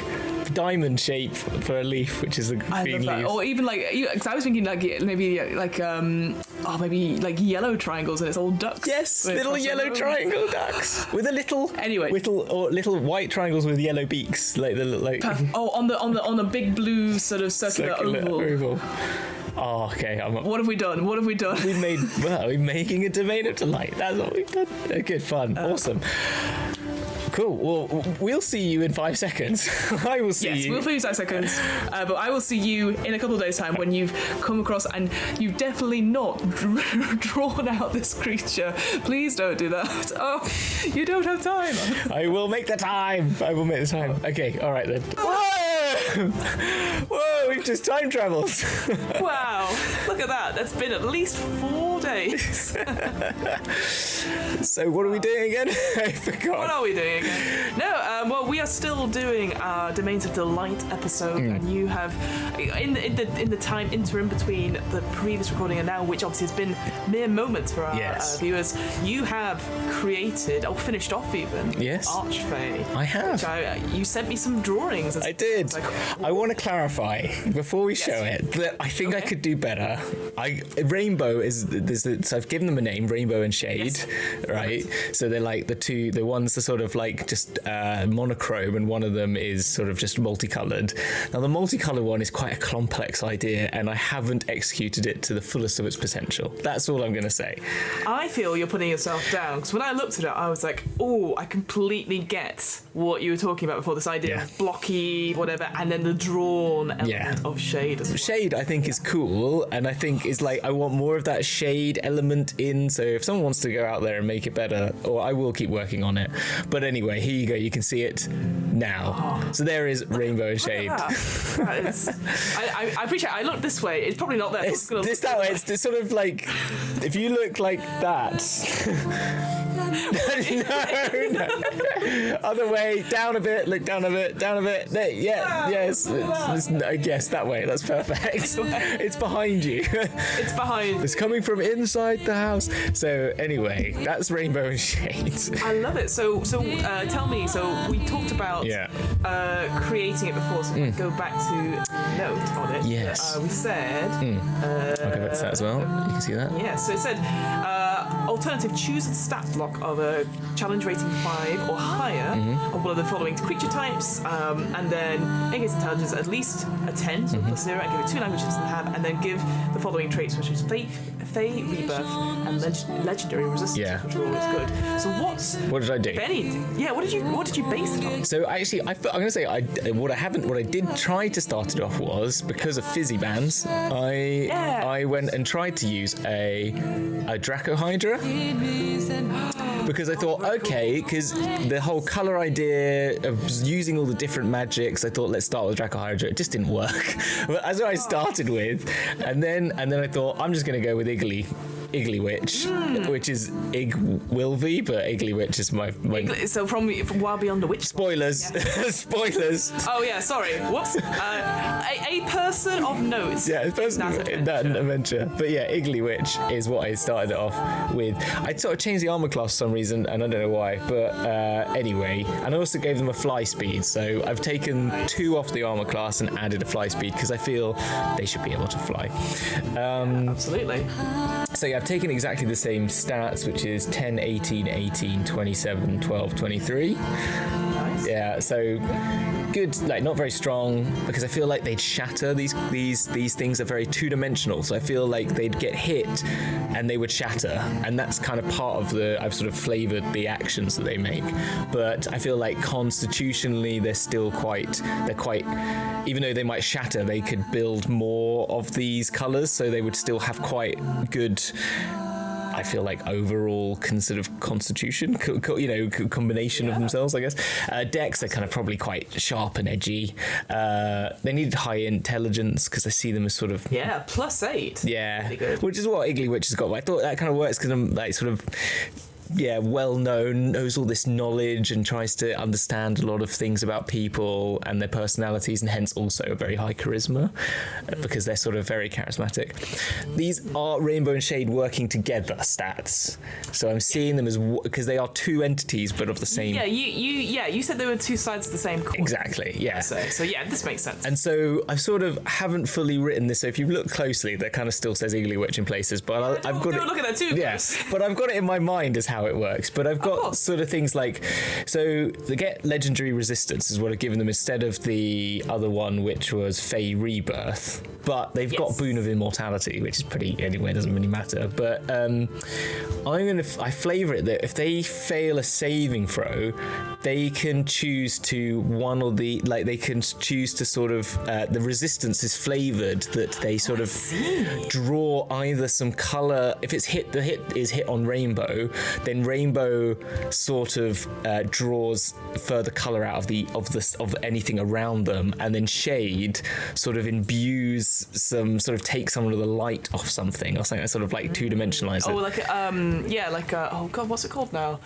diamond shape for a leaf, which is the green leaf.
Or even like, because I was thinking like maybe like yellow triangles, and it's all ducks.
Yes, little yellow triangle ducks with a little little white triangles with yellow beaks,
on the big blue sort of circular oval.
Oh, okay.
What have we done?
We're making a domain of delight. That's what we've done. Good fun. Awesome. Cool. Well, we'll see you in 5 seconds. I will see you.
Yes, we'll see you in 5 seconds. But I will see you in a couple of days' time when you've come across and you've definitely not drawn out this creature. Please don't do that. Oh, you don't have time.
I will make the time. Okay, all right then. Whoa, we've just time traveled.
Wow, look at that. That's been at least 4 days.
So what are we doing again? I forgot.
What are we doing again? No, we are still doing our Domains of Delight episode, and you have, in the time interim between the previous recording and now, which obviously has been mere moments for our viewers, you have created, or finished off even, Archfey.
I have.
You sent me some drawings.
I did. I want to clarify before we show it that I think I could do better. Rainbow so I've given them a name, Rainbow and Shade, right? So they're like the ones are sort of like just monochrome, and one of them is sort of just multicolored. Now the multicolored one is quite a complex idea, and I haven't executed it to the fullest of its potential. That's all I'm going to say.
I feel you're putting yourself down, because when I looked at it, I was like, oh, I completely get what you were talking about before, this idea of blocky, whatever, and then the drawn element of shade as well.
Shade, I think, is cool, and I think is like, I want more of that shade element in, so if someone wants to go out there and make it better, or I will keep working on it. But anyway, here you go, you can see it now. So there is Rainbow and Shade.
That is, I appreciate it. I look this way, it's probably not there.
It's that way, it's sort of like, if you look like that. No. Other way, down a bit, look down a bit. There, yes, yes, that way, that's perfect. It's behind you.
It's behind.
It's coming from inside the house. So anyway, that's Rainbow and Shade.
I love it. So tell me, so we talked about creating it before, so go back to note on it.
Yes.
We said...
I'll go back to that as well. You can see that.
Yeah, so it said, alternative, choose a stat block of a challenge rating 5 or higher of one of the following creature types, and then against intelligence at least a 10, so plus 0, and give it 2 languages it doesn't have, and then give the following traits, which is Fey Rebirth and Legendary Resistance,
Yeah.
which are always good. So
What did I do?
if anything, what did you base it on?
So actually, I'm going to say what I did try to start it off was because of fizzy bands. I went and tried to use a Draco Hydra because I thought, okay, because the whole color idea of using all the different magics, I thought let's start with Draco Hydra. It just didn't work. But that's what I started with, and then I thought I'm just going to go with Iggly Witch, which is Ig Wilvy, but Iggly Witch is my
So from Wild Beyond the Witch.
spoilers. Spoilers.
Oh yeah, sorry. Whoops. A person of note.
Yeah, it's person in that adventure. But yeah, Iggly Witch is what I started it off with. I sort of changed the armor class for some reason, and I don't know why. But anyway, and I also gave them a fly speed. So I've taken 2 off the armor class and added a fly speed because I feel they should be able to fly.
Absolutely.
So yeah, I've taken exactly the same stats, which is 10, 18, 18, 27, 12, 23.
Nice.
Yeah, so good, like not very strong because I feel like they'd shatter. These things are very two-dimensional, so I feel like they'd get hit and they would shatter, and that's kind of part of I've sort of flavored the actions that they make. But I feel like constitutionally they're quite, even though they might shatter, they could build more of these colors, so they would still have quite good, I feel like, overall constitution, combination of themselves, I guess. Dex, they're kind of probably quite sharp and edgy. They needed high intelligence because I see them as sort of...
Yeah, +8.
Yeah,
Pretty good.
which is what Iggly Witch has got. I thought that kind of works because I'm like sort of... well known, knows all this knowledge and tries to understand a lot of things about people and their personalities, and hence also a very high charisma because they're sort of very charismatic. These are Rainbow and Shade working together stats, so I'm seeing them as because they are 2 entities but of the same.
Yeah, you said they were 2 sides of the same coin.
Exactly. Yeah.
So yeah, this makes sense.
And so I sort of haven't fully written this. So if you look closely, that kind of still says Iggly Witch in places, but I've got it.
Look at that too.
Yes, but I've got it in my mind as how it works. But I've got sort of things like, so they get legendary resistance is what I've given them instead of the other one, which was Fey Rebirth. But they've got Boon of Immortality, which is pretty, anyway, it doesn't really matter. But I flavour it that if they fail a saving throw, they can choose to they can choose to sort of, the resistance is flavoured that they sort of draw either some colour. If it's the hit is hit on Rainbow, then Rainbow sort of draws further colour out of anything around them, and then Shade sort of imbues takes some of the light off something or something that sort of like two-dimensionalize it.
Oh god, what's it called now?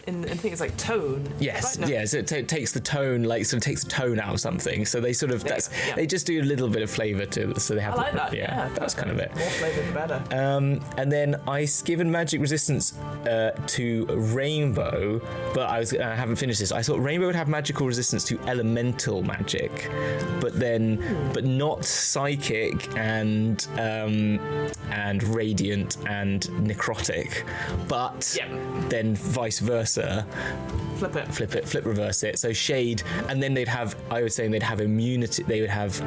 I think it's like tone.
Yes,
right? No.
yeah. So it takes the tone, takes the tone out of something. So they sort of they just do a little bit of flavour to it. So they have.
I like that.
Yeah, that's kind of it.
More flavour, the better.
And then given magic resistance to Rainbow, but I haven't finished this. I thought Rainbow would have magical resistance to elemental magic, but not psychic and radiant and necrotic, but then vice versa. Flip reverse it. So Shade, and then they'd have immunity. They would have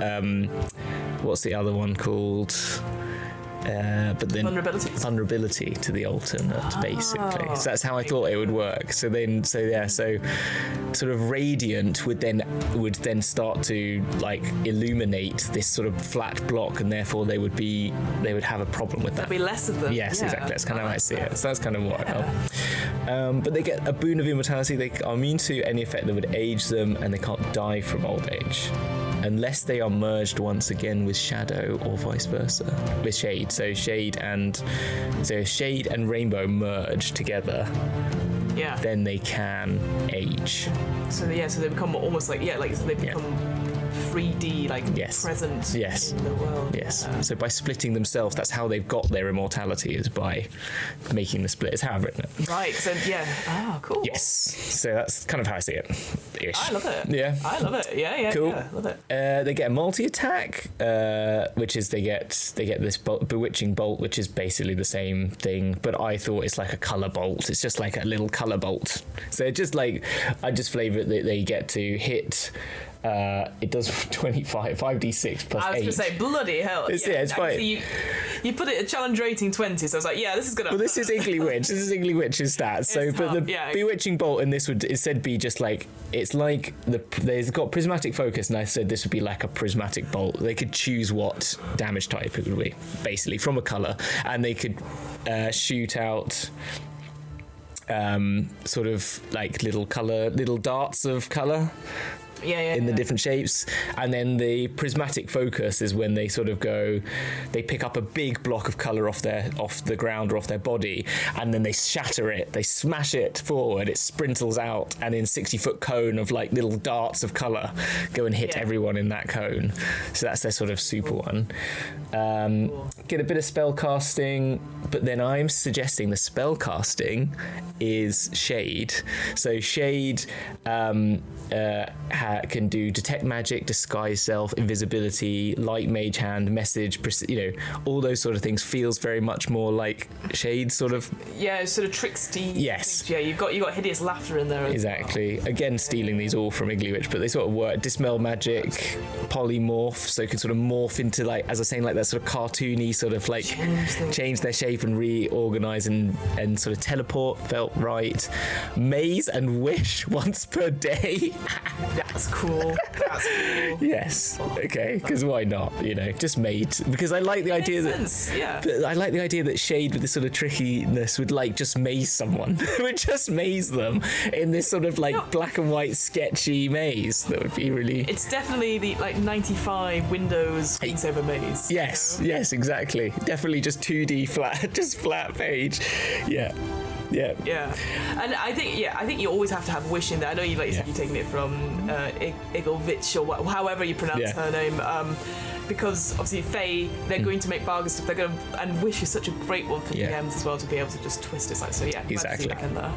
what's the other one called? But then vulnerability to the alternate, basically. So that's how I thought it would work. So sort of radiant would then start to like illuminate this sort of flat block, and therefore they would have a problem with that.
There'd be less of them.
Yes, exactly. That's kind of how I see it. So that's kind of what I felt. But they get a boon of immortality. They are immune to any effect that would age them, and they can't die from old age, unless they are merged once again with Shadow or vice versa with Shade. So Shade and Rainbow merge together.
Yeah.
Then they can age.
So they become almost they become 3D, present in the world.
Yes. So by splitting themselves, that's how they've got their immortality, is by making the split. It's how I've written it.
Right. So yeah. Ah, cool.
Yes. So that's kind of how I see it. Ish.
I love it.
Yeah.
I love it. Yeah.
Cool.
Yeah, love it.
They get a multi-attack, which is they get this bewitching bolt, which is basically the same thing, but I thought it's like a colour bolt. It's just like a little colour bolt. So just I just flavour it that they get to hit it does 5d6 plus 8.
I was going to say, bloody hell.
It's fine.
You put it a challenge rating 20, so I was like, yeah, this is going to...
Well, this is Iggly Witch. This is Iggly Witch's stats. So, but the Bewitching Bolt in this would instead be just like, it's like, they've got prismatic focus, and I said this would be like a prismatic bolt. They could choose what damage type it would be, basically, from a colour, and they could shoot out sort of like little darts of colour in the different shapes. And then the prismatic focus is when they sort of they pick up a big block of colour off the ground or off their body, and then they shatter it, they smash it forward, it sprintles out, and in 60-foot cone of like little darts of colour go and hit everyone in that cone. So that's their sort of super one. Get a bit of spell casting, but then I'm suggesting the spell casting is Shade. So Shade can do detect magic, disguise self, invisibility, light mage hand, message, all those sort of things. Feels very much more like Shade sort of. Yeah,
sort of tricksty.
Yes.
Things. Yeah, you've got hideous laughter in there.
Exactly. Well. Again, stealing these all from Iggly Witch, but they sort of work. Dispel magic, polymorph, so you can sort of morph into, like, as I was saying, like that sort of cartoony sort of like change their shape and reorganize and sort of teleport. Felt right. Maze and wish once per day.
That's cool.
Yes. Okay. Because why not? Just made. Because I like the idea but I like the idea that Shade, with this sort of trickiness, would like just maze someone. Would just maze them in this sort of like black and white sketchy maze. That would be really.
It's definitely the like 95 Windows screensaver maze.
Yes. Yes. Exactly. Definitely just 2D flat, just flat page. Yeah.
And I think you always have to have wish in there. I know you said you're taking it from Iggly or however you pronounce her name, because obviously Fae, they're going to make bargains stuff. They're going to, and wish is such a great one for DMs as well, to be able to just twist it.
Exactly.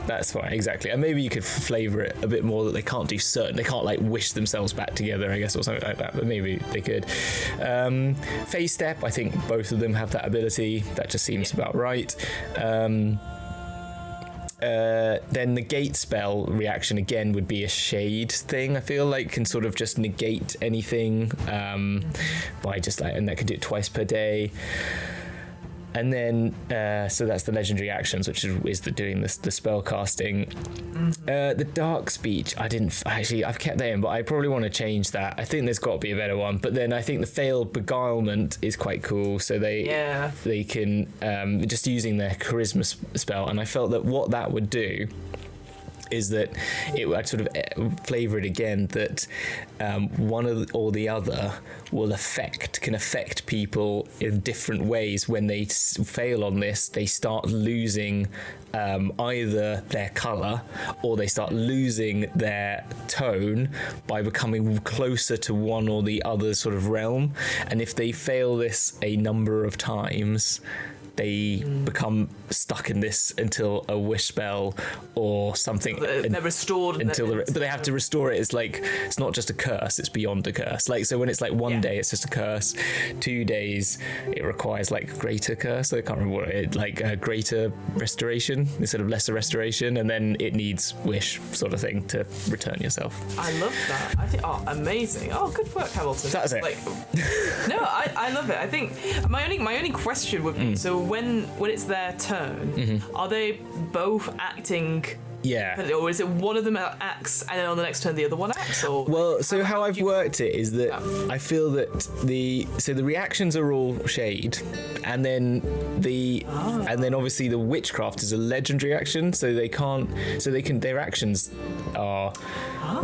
That's fine. Exactly. And maybe you could flavour it a bit more that they can't do they can't like wish themselves back together, I guess, or something like that. But maybe they could. Fae Step, I think both of them have that ability. That just seems about right. Then the negate spell reaction again would be a Shade thing. I feel like can sort of just negate anything by just like, and that could do it twice per day. And then, so that's the legendary actions, which is doing the spell casting. The dark speech, I've kept that in, but I probably want to change that. I think there's got to be a better one. But then I think the failed beguilement is quite cool. So they can, just using their charisma spell. And I felt that what that would do is that I'd sort of flavour it again that one or the other can affect people in different ways. When they fail on this, they start losing either their colour or they start losing their tone by becoming closer to one or the other sort of realm. And if they fail this a number of times, they become stuck in this until a wish spell or something.
They're restored
but they have to restore it. It's like, it's not just a curse, it's beyond a curse. Like, so when it's like 1 day, it's just a curse. 2 days, it requires like greater curse. I can't remember what a greater restoration instead of lesser restoration, and then it needs wish sort of thing to return yourself.
I love that. I think, amazing. Good work, Hamilton.
That's it.
No, I love it. I think my only question would be, so when it's their turn, are they both acting? Yeah. Or is it one of them acts and then on the next turn the other one acts? Or
well, so how I've worked it is that I feel that the reactions are all Shade, and then obviously the witchcraft is a legendary action, so their actions are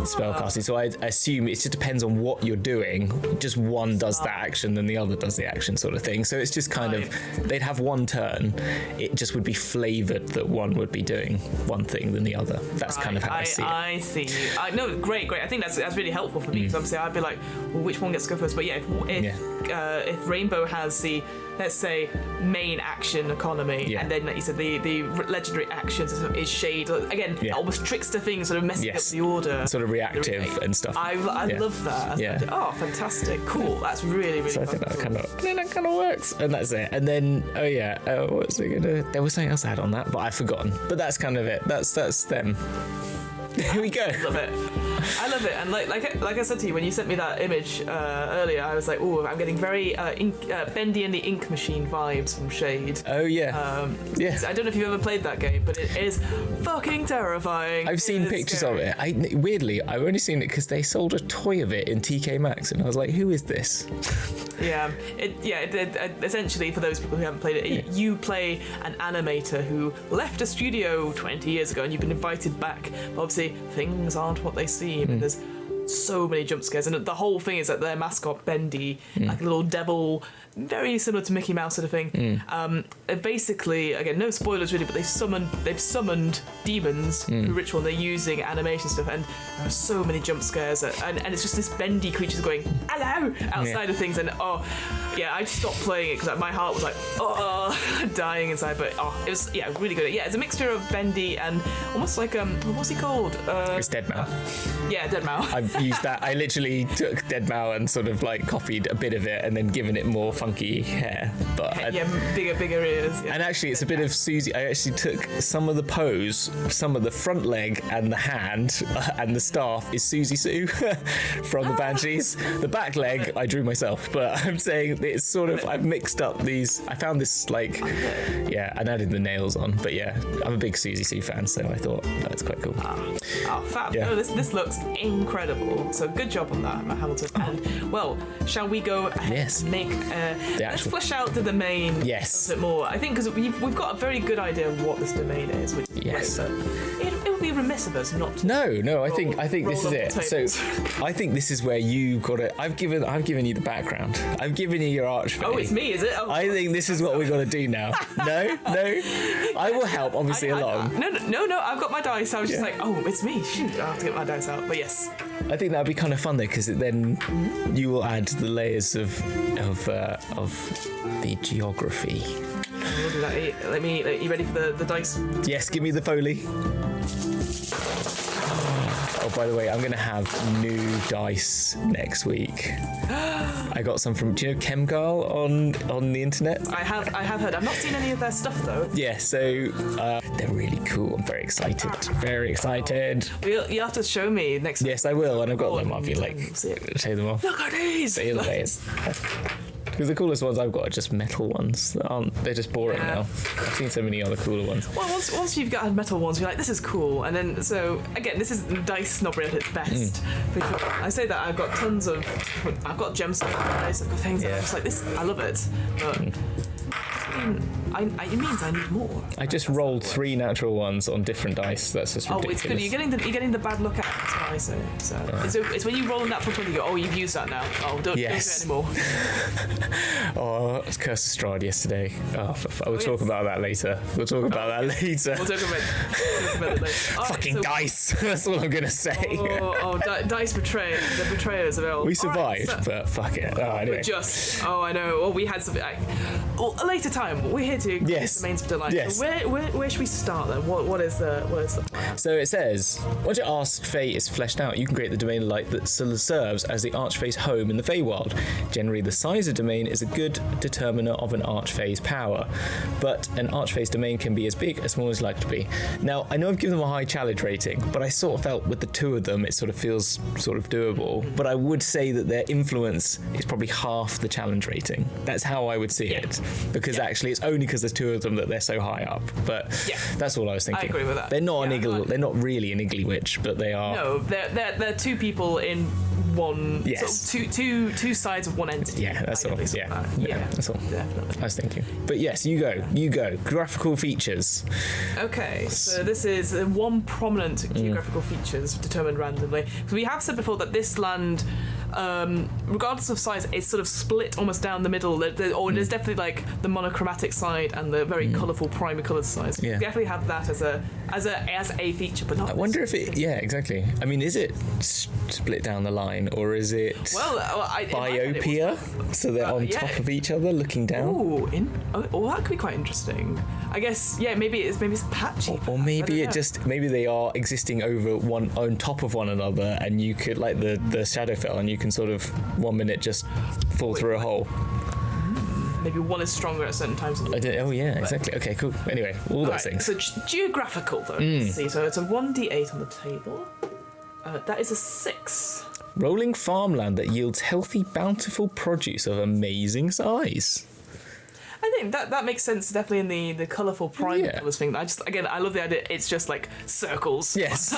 spellcasting. So I assume it just depends on what you're doing. Just one does that action, then the other does the action, sort of thing. So it's just kind of, they'd have one turn. It just would be flavoured that one would be doing one thing than the other. That's kind of how I see it.
I see. No, great. I think that's really helpful for me, because obviously I'd be like, well, which one gets to go first? But if Rainbow has the, let's say, main action economy, and then, like you said, the legendary actions is Shade. Again, almost trickster things, sort of messing up the order.
Sort of reactive and stuff.
I love that. Fantastic. Cool. That's really, really
so I think that kind of works. And that's it. And then, what's it gonna... There was something else I had on that, but I've forgotten. But that's kind of it. That's them. Here we go.
Love it. I love it, and like I said to you when you sent me that image earlier, I was like, oh, I'm getting very Bendy and the Ink Machine vibes from Shade.
Oh yeah. Yeah.
I don't know if you've ever played that game, but it is fucking terrifying.
I've seen pictures of it. Weirdly, I've only seen it because they sold a toy of it in TK Maxx, and I was like, who is this?
Yeah, essentially, for those people who haven't played it, you play an animator who left a studio 20 years ago, and you've been invited back. But obviously, things aren't what they seem. And there's so many jump scares, and the whole thing is that their mascot Bendy, like a little devil, very similar to Mickey Mouse sort of thing. Basically, again, no spoilers really, but they've summoned demons through ritual, and they're using animation stuff, and there are so many jump scares, and it's just this bendy creature going hello outside of things, and I stopped playing it because my heart was like dying inside, but it was really good. It's a mixture of bendy and almost like what's he called?
It's Deadmau.
Deadmau.
I've used that. I literally took Deadmau and sort of like copied a bit of it and then given it more funky hair, but bigger ears. And actually, it's a bit of Susie. I actually took some of the pose, some of the front leg and the hand and the staff is Susie Sue from the Banshees. The back leg I drew myself, but I'm saying it's sort of I've mixed up these. I found this and added the nails on. But I'm a big Susie Sue fan, so I thought that's quite cool.
Fab! Yeah. No, this looks incredible. So good job on that, Matt Hamilton. And well, shall we go ahead and make? Let's flesh out the domain a bit more. I think because we've got a very good idea of what this domain is, which is great, but it would be remiss of us not to.
No. I think this is it. So I think this is where you got it. I've given you the background. I've given you your Archfey.
Oh, it's me, is it? Oh,
I think this is what we've got to do now. No. I will help, obviously, along.
No. I've got my dice. I was just like, oh, it's me. Shoot, I have to get my dice out. But yes.
I think that'd be kind of fun though, because then you will add the layers of the geography.
We'll do that. Are you ready for the dice?
Yes, give me the Foley. Oh, by the way, I'm going to have new dice next week. I got some from, do you know Chemgal on the internet?
I have heard. I've not seen any of their stuff though.
Yeah, so they're really cool. I'm very excited. Very excited.
You'll have to show me next week.
Yes, I will, and I've got them. I'll be like, show them off.
Look at these!
See you later. Because the coolest ones I've got are just metal ones. They're just boring now. I've seen so many other cooler ones.
Well, once you've got metal ones, you're like, this is cool. And then, so, again, this is dice snobbery at its best. I say that I've got gemstones dice, I've got things, and I'm just like, this, I love it. But it means I need more.
I just rolled 3 natural ones on different dice. That's just ridiculous.
Oh, it's good. You're getting the bad luck out. That's what I say. So it's when you roll a natural 20, you go, oh, you've used that now. Oh, don't do it anymore.
Oh, it was Curse of Strahd yesterday. We'll talk about that later. We'll talk about that later.
We'll talk about it later.
Fucking dice. That's all I'm gonna say.
Dice betray. The betrayers of all.
We survived, but fuck it. Anyway.
I know. Well, we had something. A later time. We're here to the domains of delight.
Yes.
So where should we start then? What is the plan?
So it says, once your Archfey is fleshed out, you can create the domain of light that serves as the Archfey's home in the Feywild. Generally, the size of domain is a good determiner of an Archfey's power, but an Archfey's domain can be as big as small as you like to be. Now, I know I've given them a high challenge rating, but I sort of felt with the 2 of them, it sort of feels sort of doable. But I would say that their influence is probably half the challenge rating. That's how I would see it, because actually it's only because there's 2 of them that they're so high up. But that's all I was thinking.
I agree with that.
They're not they're not really an Iggly Witch, but they are.
No, they're 2 people in one.
Yes.
Sort of two sides of one entity.
Yeah, that's all. Yeah, that's all.
Definitely.
I was thinking. But yes, you go. Graphical features.
Okay, so this is one prominent geographical features determined randomly. So we have said before that this land, regardless of size, is sort of split almost down the middle. There's definitely like the monochromatic side and the very colourful primary coloured side. So we definitely have that as a feature, but not.
I wonder if it. Yeah, exactly. I mean, is it split down the line, or is it biopia? So they're on top of each other, looking down.
Oh, that could be quite interesting. I guess. Yeah, maybe it's patchy.
Or maybe maybe they are existing on top of one another, and you could like the Shadowfell, and you can sort of 1 minute just fall through a hole.
Maybe one is stronger at certain times.
Exactly. Okay, cool. Anyway, all those things.
So geographical though. Let's see. So it's a 1d8 on the table. That is a 6.
Rolling farmland that yields healthy, bountiful produce of amazing size.
I think that makes sense definitely in the colourful primal colours thing. I love the idea. It's just like circles.
Yes.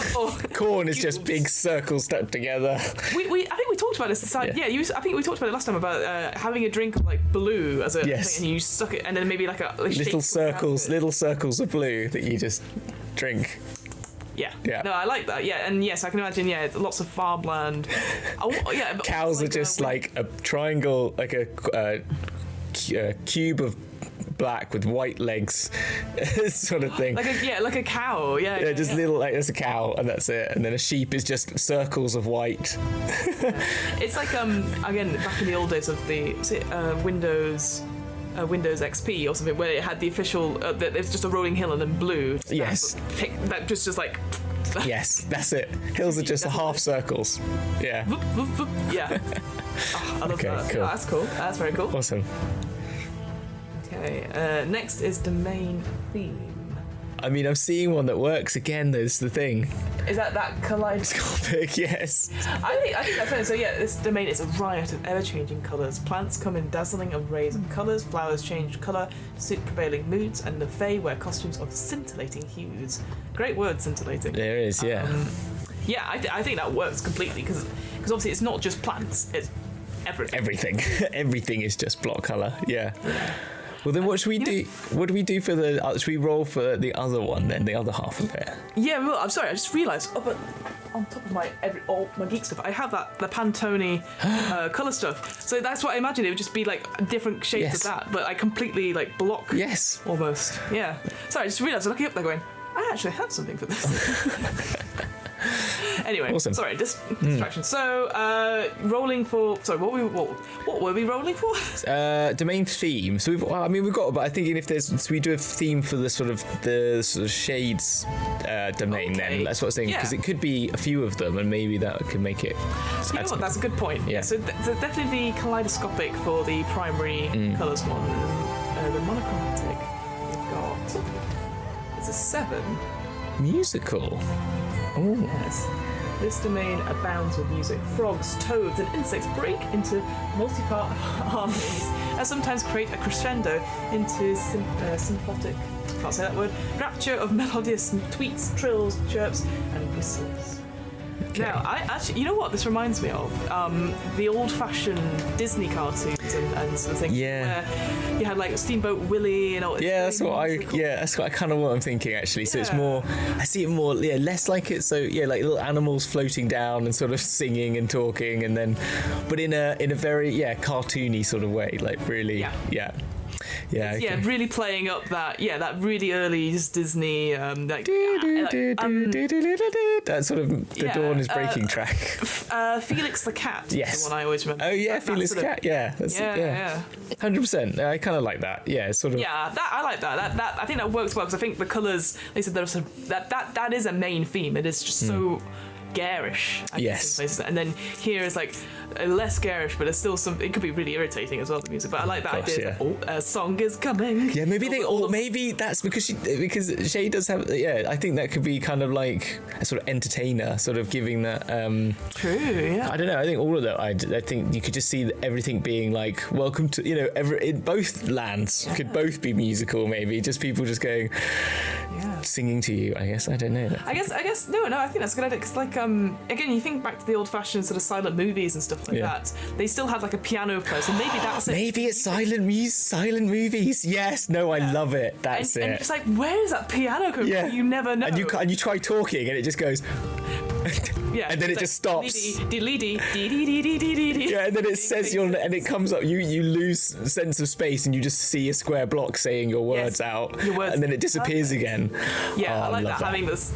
Corn is just big circles stuck together.
I think we talked about this. I think we talked about it last time about having a drink of like blue as a thing, and you suck it, and then maybe like a
little circles of blue that you just drink.
Yeah. No, I like that. Yeah, and yes, I can imagine. Yeah, lots of farmland.
Cows are just like a triangle, like a cube of black with white legs, sort of thing.
Like a cow. Yeah.
Just little, like there's a cow and that's it, and then a sheep is just circles of white.
It's like again back in the old days of the Windows XP or something, where it had the official it's just a rolling hill and then blue.
Yes.
That just like.
Yes, that's it. Hills are just half circles. Yeah.
Yeah. Oh, I love that.
Cool.
Oh, that's cool. That's very cool.
Awesome.
Okay. Next is domain theme.
I mean, I'm seeing one that works again. That's the thing.
Is that
kaleidoscopic? Yes.
I think that's fun. So yeah, this domain is a riot of ever-changing colours. Plants come in dazzling arrays of colours. Flowers change colour to suit prevailing moods, and the Fae wear costumes of scintillating hues. Great word, scintillating.
There is, yeah.
I think that works completely because obviously it's not just plants. It's everything.
Everything is just block colour. Yeah. Well, then what should we do? What do we do for the... should we roll for the other one then, the other half of it?
Yeah, well, I'm sorry, I just realised, but on top of my geek stuff, I have the Pantone colour stuff. So that's what I imagined. It would just be like different shades of that, but I completely like block.
Yes.
Almost. Yeah. Sorry, I just realised, I'm looking up there going, I actually have something for this. Anyway,
awesome.
Sorry, distraction. So, rolling for... Sorry, what were we rolling for?
Domain theme. So we've got... But I'm thinking if there's... So we do a theme for the sort of shades domain then. That's what I was thinking. Because it could be a few of them and maybe that could make it...
You know what? That's a good point.
Yeah.
So definitely the kaleidoscopic for the primary colours one. The monochromatic we've got... It's a 7.
Musical. Oh.
Yes. This domain abounds with music. Frogs, toads, and insects break into multi-part harmonies and sometimes create a crescendo into symphotic, can't say that word, rapture of melodious tweets, trills, chirps, and whistles. Okay. Now, I actually, you know what this reminds me of? The old-fashioned Disney cartoons and sort of things.
Yeah.
Where you had like Steamboat Willie and all.
Yeah, that's what I kind of what I'm thinking actually. So it's more, I see it more, less like it. So yeah, like little animals floating down and sort of singing and talking, and then, but in a very cartoony sort of way, like really, really playing up
that really early Disney
that sort of the dawn is breaking track.
Felix the Cat.
Yes,
is the one I always remember.
Oh yeah, Felix the Cat. Yeah, 100%. I kind of like that. Yeah, sort of.
Yeah, I like that. That I think that works well because I think the colours. They said there's that is a main theme. It is just so garish.
Yes.
And then here is like less garish, but there's still some. It could be really irritating as well, the music. But I like that idea. A song is coming.
Yeah, maybe maybe that's because Shay does have. Yeah, I think that could be kind of like a sort of entertainer, sort of giving that.
True. Yeah.
I don't know. I think all of that. I think you could just see everything being like welcome to in both lands could both be musical. Maybe just people just going. Singing to you, I guess. I don't know.
I guess no. I think that's a good idea because, like, again, you think back to the old-fashioned sort of silent movies and stuff like that. They still had like a piano player, so maybe that's it.
Maybe it's silent movies. Yes. No, I love it. That's it.
And it's like, where is that piano coming from? You never know.
And you try talking, and it just goes.
Yeah,
and then it just stops.
Yeah, and
then it says and it comes up. You lose sense of space, and you just see a square block saying your words out, and then it disappears again.
Yeah, I like that. Having this,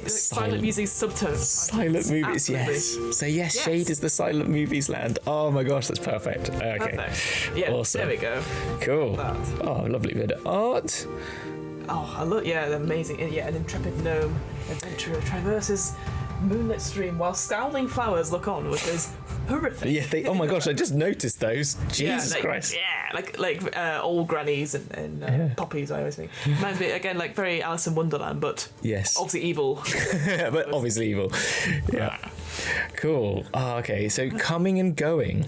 silent music subtones.
Silent movies, absolutely. Yes. So yes, Shade is the silent movies land. Oh my gosh, that's perfect. Okay,
perfect. Yeah,
awesome.
There we go.
Cool. Oh, lovely bit of art.
Oh, I look. Yeah, amazing. Yeah, an intrepid gnome adventurer traverses moonlit stream while scowling flowers look on, which is horrific.
Yeah, oh my gosh, I just noticed those. Jesus Christ.
Yeah, like old grannies and poppies, I always think. Reminds me, again, like very Alice in Wonderland, but
yes,
obviously evil.
But obviously evil. Yeah. Cool. Oh, okay, so coming and going.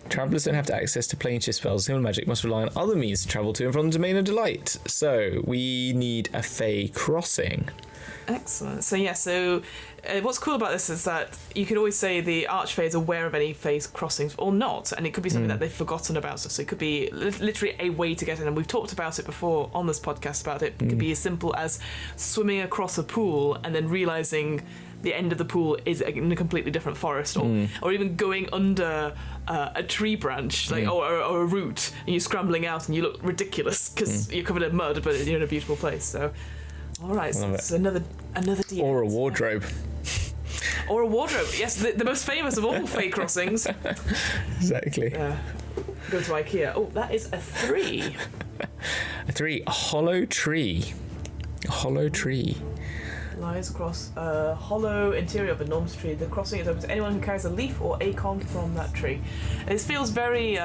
Travelers don't have to access to plane-shift spells. Similar magic must rely on other means to travel to and from the Domain of Delight. So we need a Fey crossing.
Excellent. So what's cool about this is that you could always say the Archfey is aware of any Fey crossings or not, and it could be something that they've forgotten about. So it could be literally a way to get in, and we've talked about it before on this podcast about it. It could be as simple as swimming across a pool and then realising the end of the pool is in a completely different forest, or even going under a tree branch, like or a root, and you're scrambling out and you look ridiculous because you're covered in mud, but you're in a beautiful place. So, all right, so it's another DM.
Or a wardrobe.
Or a wardrobe. Yes, the most famous of all Fey crossings.
Exactly.
Go to IKEA. Oh, that is a 3.
A 3. A hollow tree. A hollow tree.
Lies across a hollow interior of an enormous tree. The crossing is open to anyone who carries a leaf or acorn from that tree. This feels very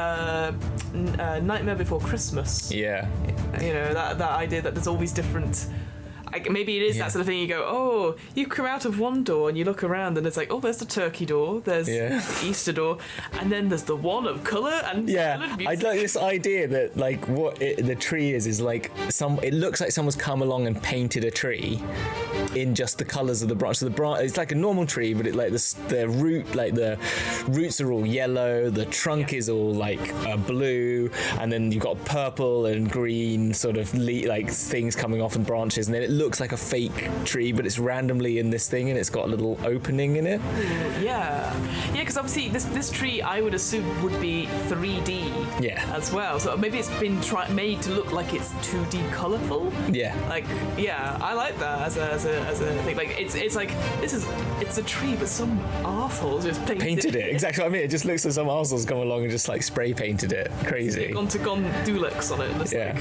Nightmare Before Christmas.
Yeah.
You know, that idea that there's always different... maybe it is that sort of thing. You go, oh, you come out of one door and you look around and it's like, oh, there's the turkey door, there's the Easter door, and then there's the one of colour and
I like this idea that like the tree is like it looks like someone's come along and painted a tree in just the colours of the branch. So the branch, it's like a normal tree, but it like the roots are all yellow, the trunk is all like blue, and then you've got purple and green sort of like things coming off and branches, and then it looks like a fake tree, but it's randomly in this thing and it's got a little opening in it.
Because obviously this tree I would assume would be 3D as well, so maybe it's been made to look like it's 2D colourful. I like that as a thing. Like it's like it's a tree, but some arsehole just painted it.
Exactly what I mean. It just looks like some arsehole's come along and just like spray painted it. Crazy.
Gone Dulux on it and it's like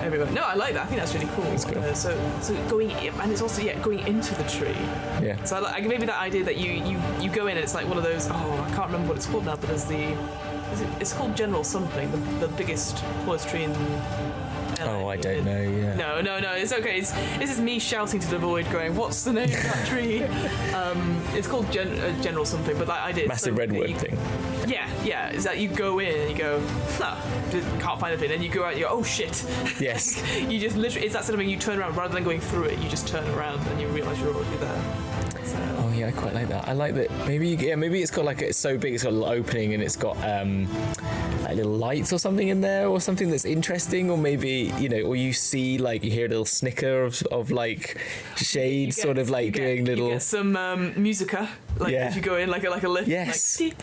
everywhere. No, I like that. I think that's really cool.
That's cool.
So going in, and it's also going into the tree. So I like maybe that idea that you go in and it's like one of those. Oh, I can't remember what it's called now, but it's called General something, the biggest tallest tree in.
Oh, I don't know.
No, it's okay. This is me shouting to the void, going, "What's the name of that tree?" It's called General something, but that idea.
Massive redwood thing.
Yeah. Is that you go in and you go, can't find anything, and you go out, and you go, oh shit.
Yes.
You just literally, it's that sort of thing. You turn around rather than going through it. You just turn around and you realise you're already there. So.
Oh yeah, I quite like that. I like that. Maybe it's got like it's so big, it's got a little opening, and it's got like little lights or something in there, or something that's interesting, or maybe or you see like you hear a little snicker of like shades, sort of like doing little.
You get some musica, like as you go in, like a lift.
Yes.
Like,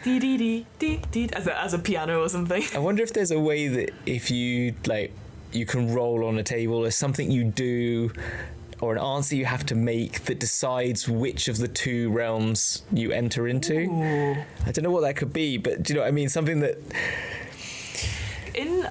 dee dee dee dee dee as a piano or something.
I wonder if there's a way that if you like you can roll on a table, or something you do, or an answer you have to make that decides which of the two realms you enter into. Ooh. I don't know what that could be, but do you know what I mean? Something that...
In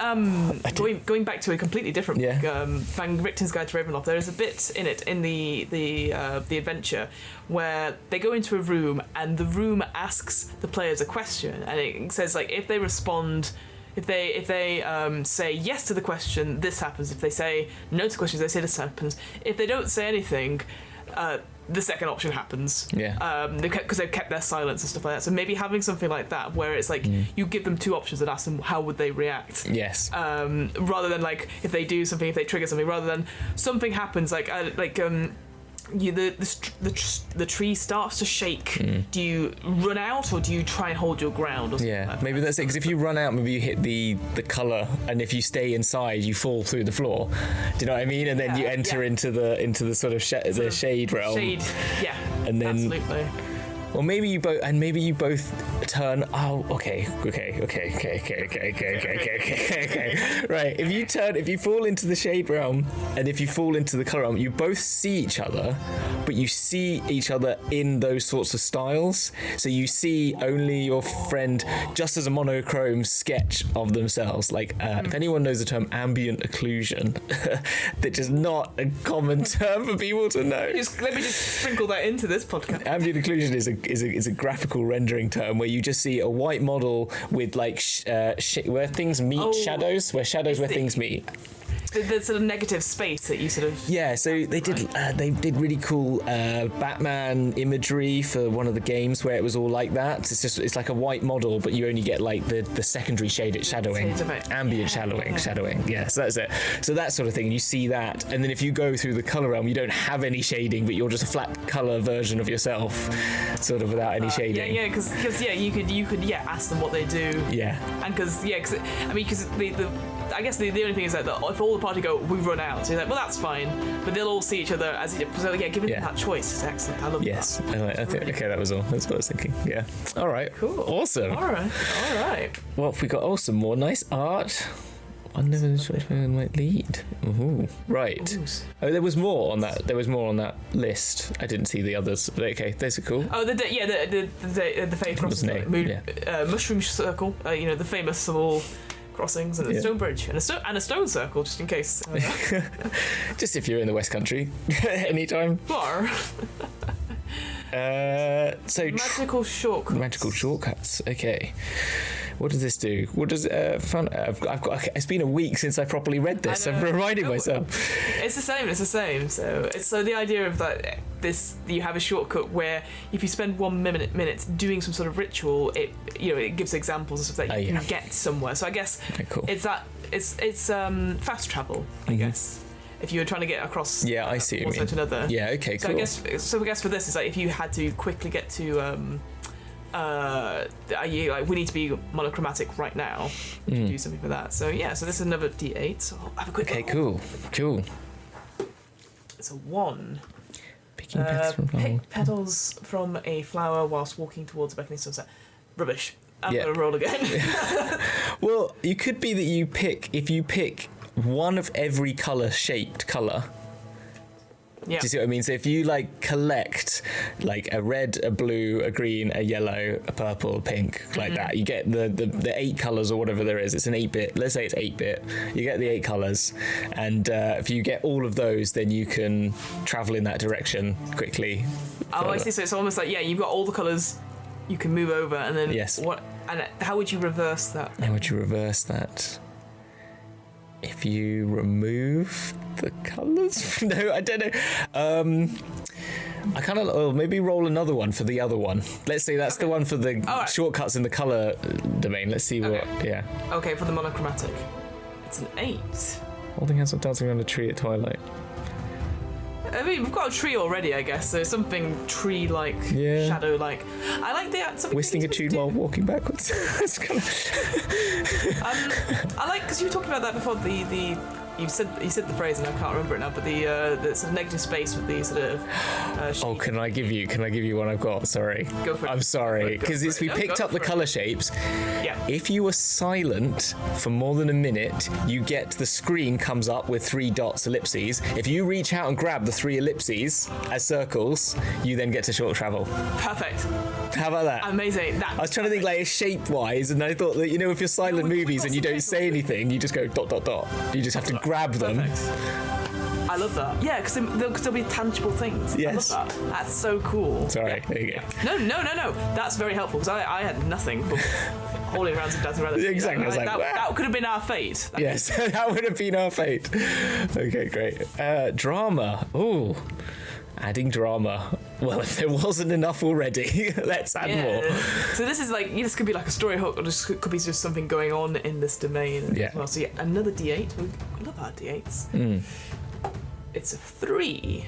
going back to a completely different book, Van Richten's Guide to Ravenloft, there is a bit in it in the adventure where they go into a room and the room asks the players a question, and it says like if they respond. If they say yes to the question, this happens. If they say no to questions, they say this happens. If they don't say anything, the second option happens. Because they've kept their silence and stuff like that. So maybe having something like that where it's like you give them two options and ask them how would they react.
Yes.
Rather than like if they do something, if they trigger something, rather than something happens the tree starts to shake. Do you run out or do you try and hold your ground? Or like
maybe that's it. Because if you run out, maybe you hit the colour, and if you stay inside, you fall through the floor. Do you know what I mean? And then you enter into the sort of the shade realm.
Shade,
and then
absolutely.
Or maybe you both turn. Oh, okay. Right. If you fall into the shade realm, and if you fall into the colour realm, you both see each other, but you see each other in those sorts of styles. So you see only your friend just as a monochrome sketch of themselves. Like, if anyone knows the term ambient occlusion, that is not a common term for people to know.
Let me just sprinkle that into this podcast.
Ambient occlusion is a graphical rendering term where you just see a white model with like where things meet shadows, where things meet.
the sort of negative space that you sort of...
Yeah, so they did really cool Batman imagery for one of the games where it was all like that. It's like a white model, but you only get like the secondary shadowing, ambient shadowing. Yeah, so that's it. So that sort of thing, you see that, and then if you go through the color realm, you don't have any shading, but you're just a flat color version of yourself, sort of without any shading.
Because you could ask them what they do.
Yeah.
And because I guess the only thing is that if all the party go, we run out, so you're like, well, that's fine, but they'll all see each other as giving them that choice is excellent. I love that.
Yes. Okay, that was all. That's what I was thinking. Yeah. All right.
Cool.
Awesome.
All right.
Well, we got some more nice art. Unknown choice might lead. Ooh. Right. Ooh. Oh, there was more on that. There was more on that list. I didn't see the others. Okay, those are cool.
Oh, the Fey crossing, mushroom circle. The famous of all crossings, and a stone bridge, and a stone circle, just in case.
Just if you're in the West Country, anytime.
Bar.
So
magical shortcuts.
Magical shortcuts. Okay. What does this do? What does I've got? It's been a week since I properly read this. I'm reminding myself.
It's the same. So the idea of that you have a shortcut where if you spend 1 minute doing some sort of ritual, it gives examples of stuff that you can get somewhere. So I guess it's fast travel. I guess. If you were trying to get across,
I see what you mean.
To another.
Yeah. Okay.
So
cool.
I guess for this is like if you had to quickly get to. We need to be monochromatic right now to do something for that. So this is another D8. So I'll have a quick.
Okay, cool.
It's a 1.
Picking petals from
pick petals from a flower whilst walking towards a beckoning sunset. Rubbish. I'm gonna roll again.
Well, it could be that if you pick one of every shaped colour. Yeah. Do you see what I mean? So if you collect a red, a blue, a green, a yellow, a purple, a pink, like that, you get the 8 colours or whatever there is. It's an 8-bit. Let's say it's 8-bit. You get the 8 colours, and if you get all of those, then you can travel in that direction quickly.
Oh, I see. So it's almost like you've got all the colours. You can move over, and then what? And how would you reverse that? If you remove the colours? No, I don't know. I kind of maybe roll another one for the other one. Let's say that's the one for the shortcuts in the colour domain. Let's see what. Yeah. Okay, for the monochromatic, it's an 8. Holding hands while dancing around a tree at twilight. I mean, we've got a tree already, I guess. So something tree-like, shadow-like. I like the whistling a tune while walking backwards. It's kind of. I like because you were talking about that before. You said the phrase and I can't remember it now. But the sort of negative space with the sort of. Can I give you one I've got? Sorry. Go for it. I'm sorry because we picked up the colour shapes. Yeah. If you were silent for more than a minute, you get the screen comes up with 3 dots, ellipses. If you reach out and grab the 3 ellipses as circles, you then get to short travel. Perfect. How about that? Amazing. I was trying to think shape-wise, and I thought that if you're silent movies and you don't say anything, you just go ... You just have to grab them. Perfect. I love that. Yeah, because there'll be tangible things. Yes. I love that. That's so cool. Sorry. There you go. No. That's very helpful because I had nothing but holding around and dancing around. Exactly. That could have been our fate. Yes, that would have been our fate. Okay, great. Drama. Ooh. Adding drama. Well, if there wasn't enough already, let's add more. So this is this could be like a story hook, or this could be just something going on in this domain. Yeah. Well, so another D8. We love our D8s. It's a 3.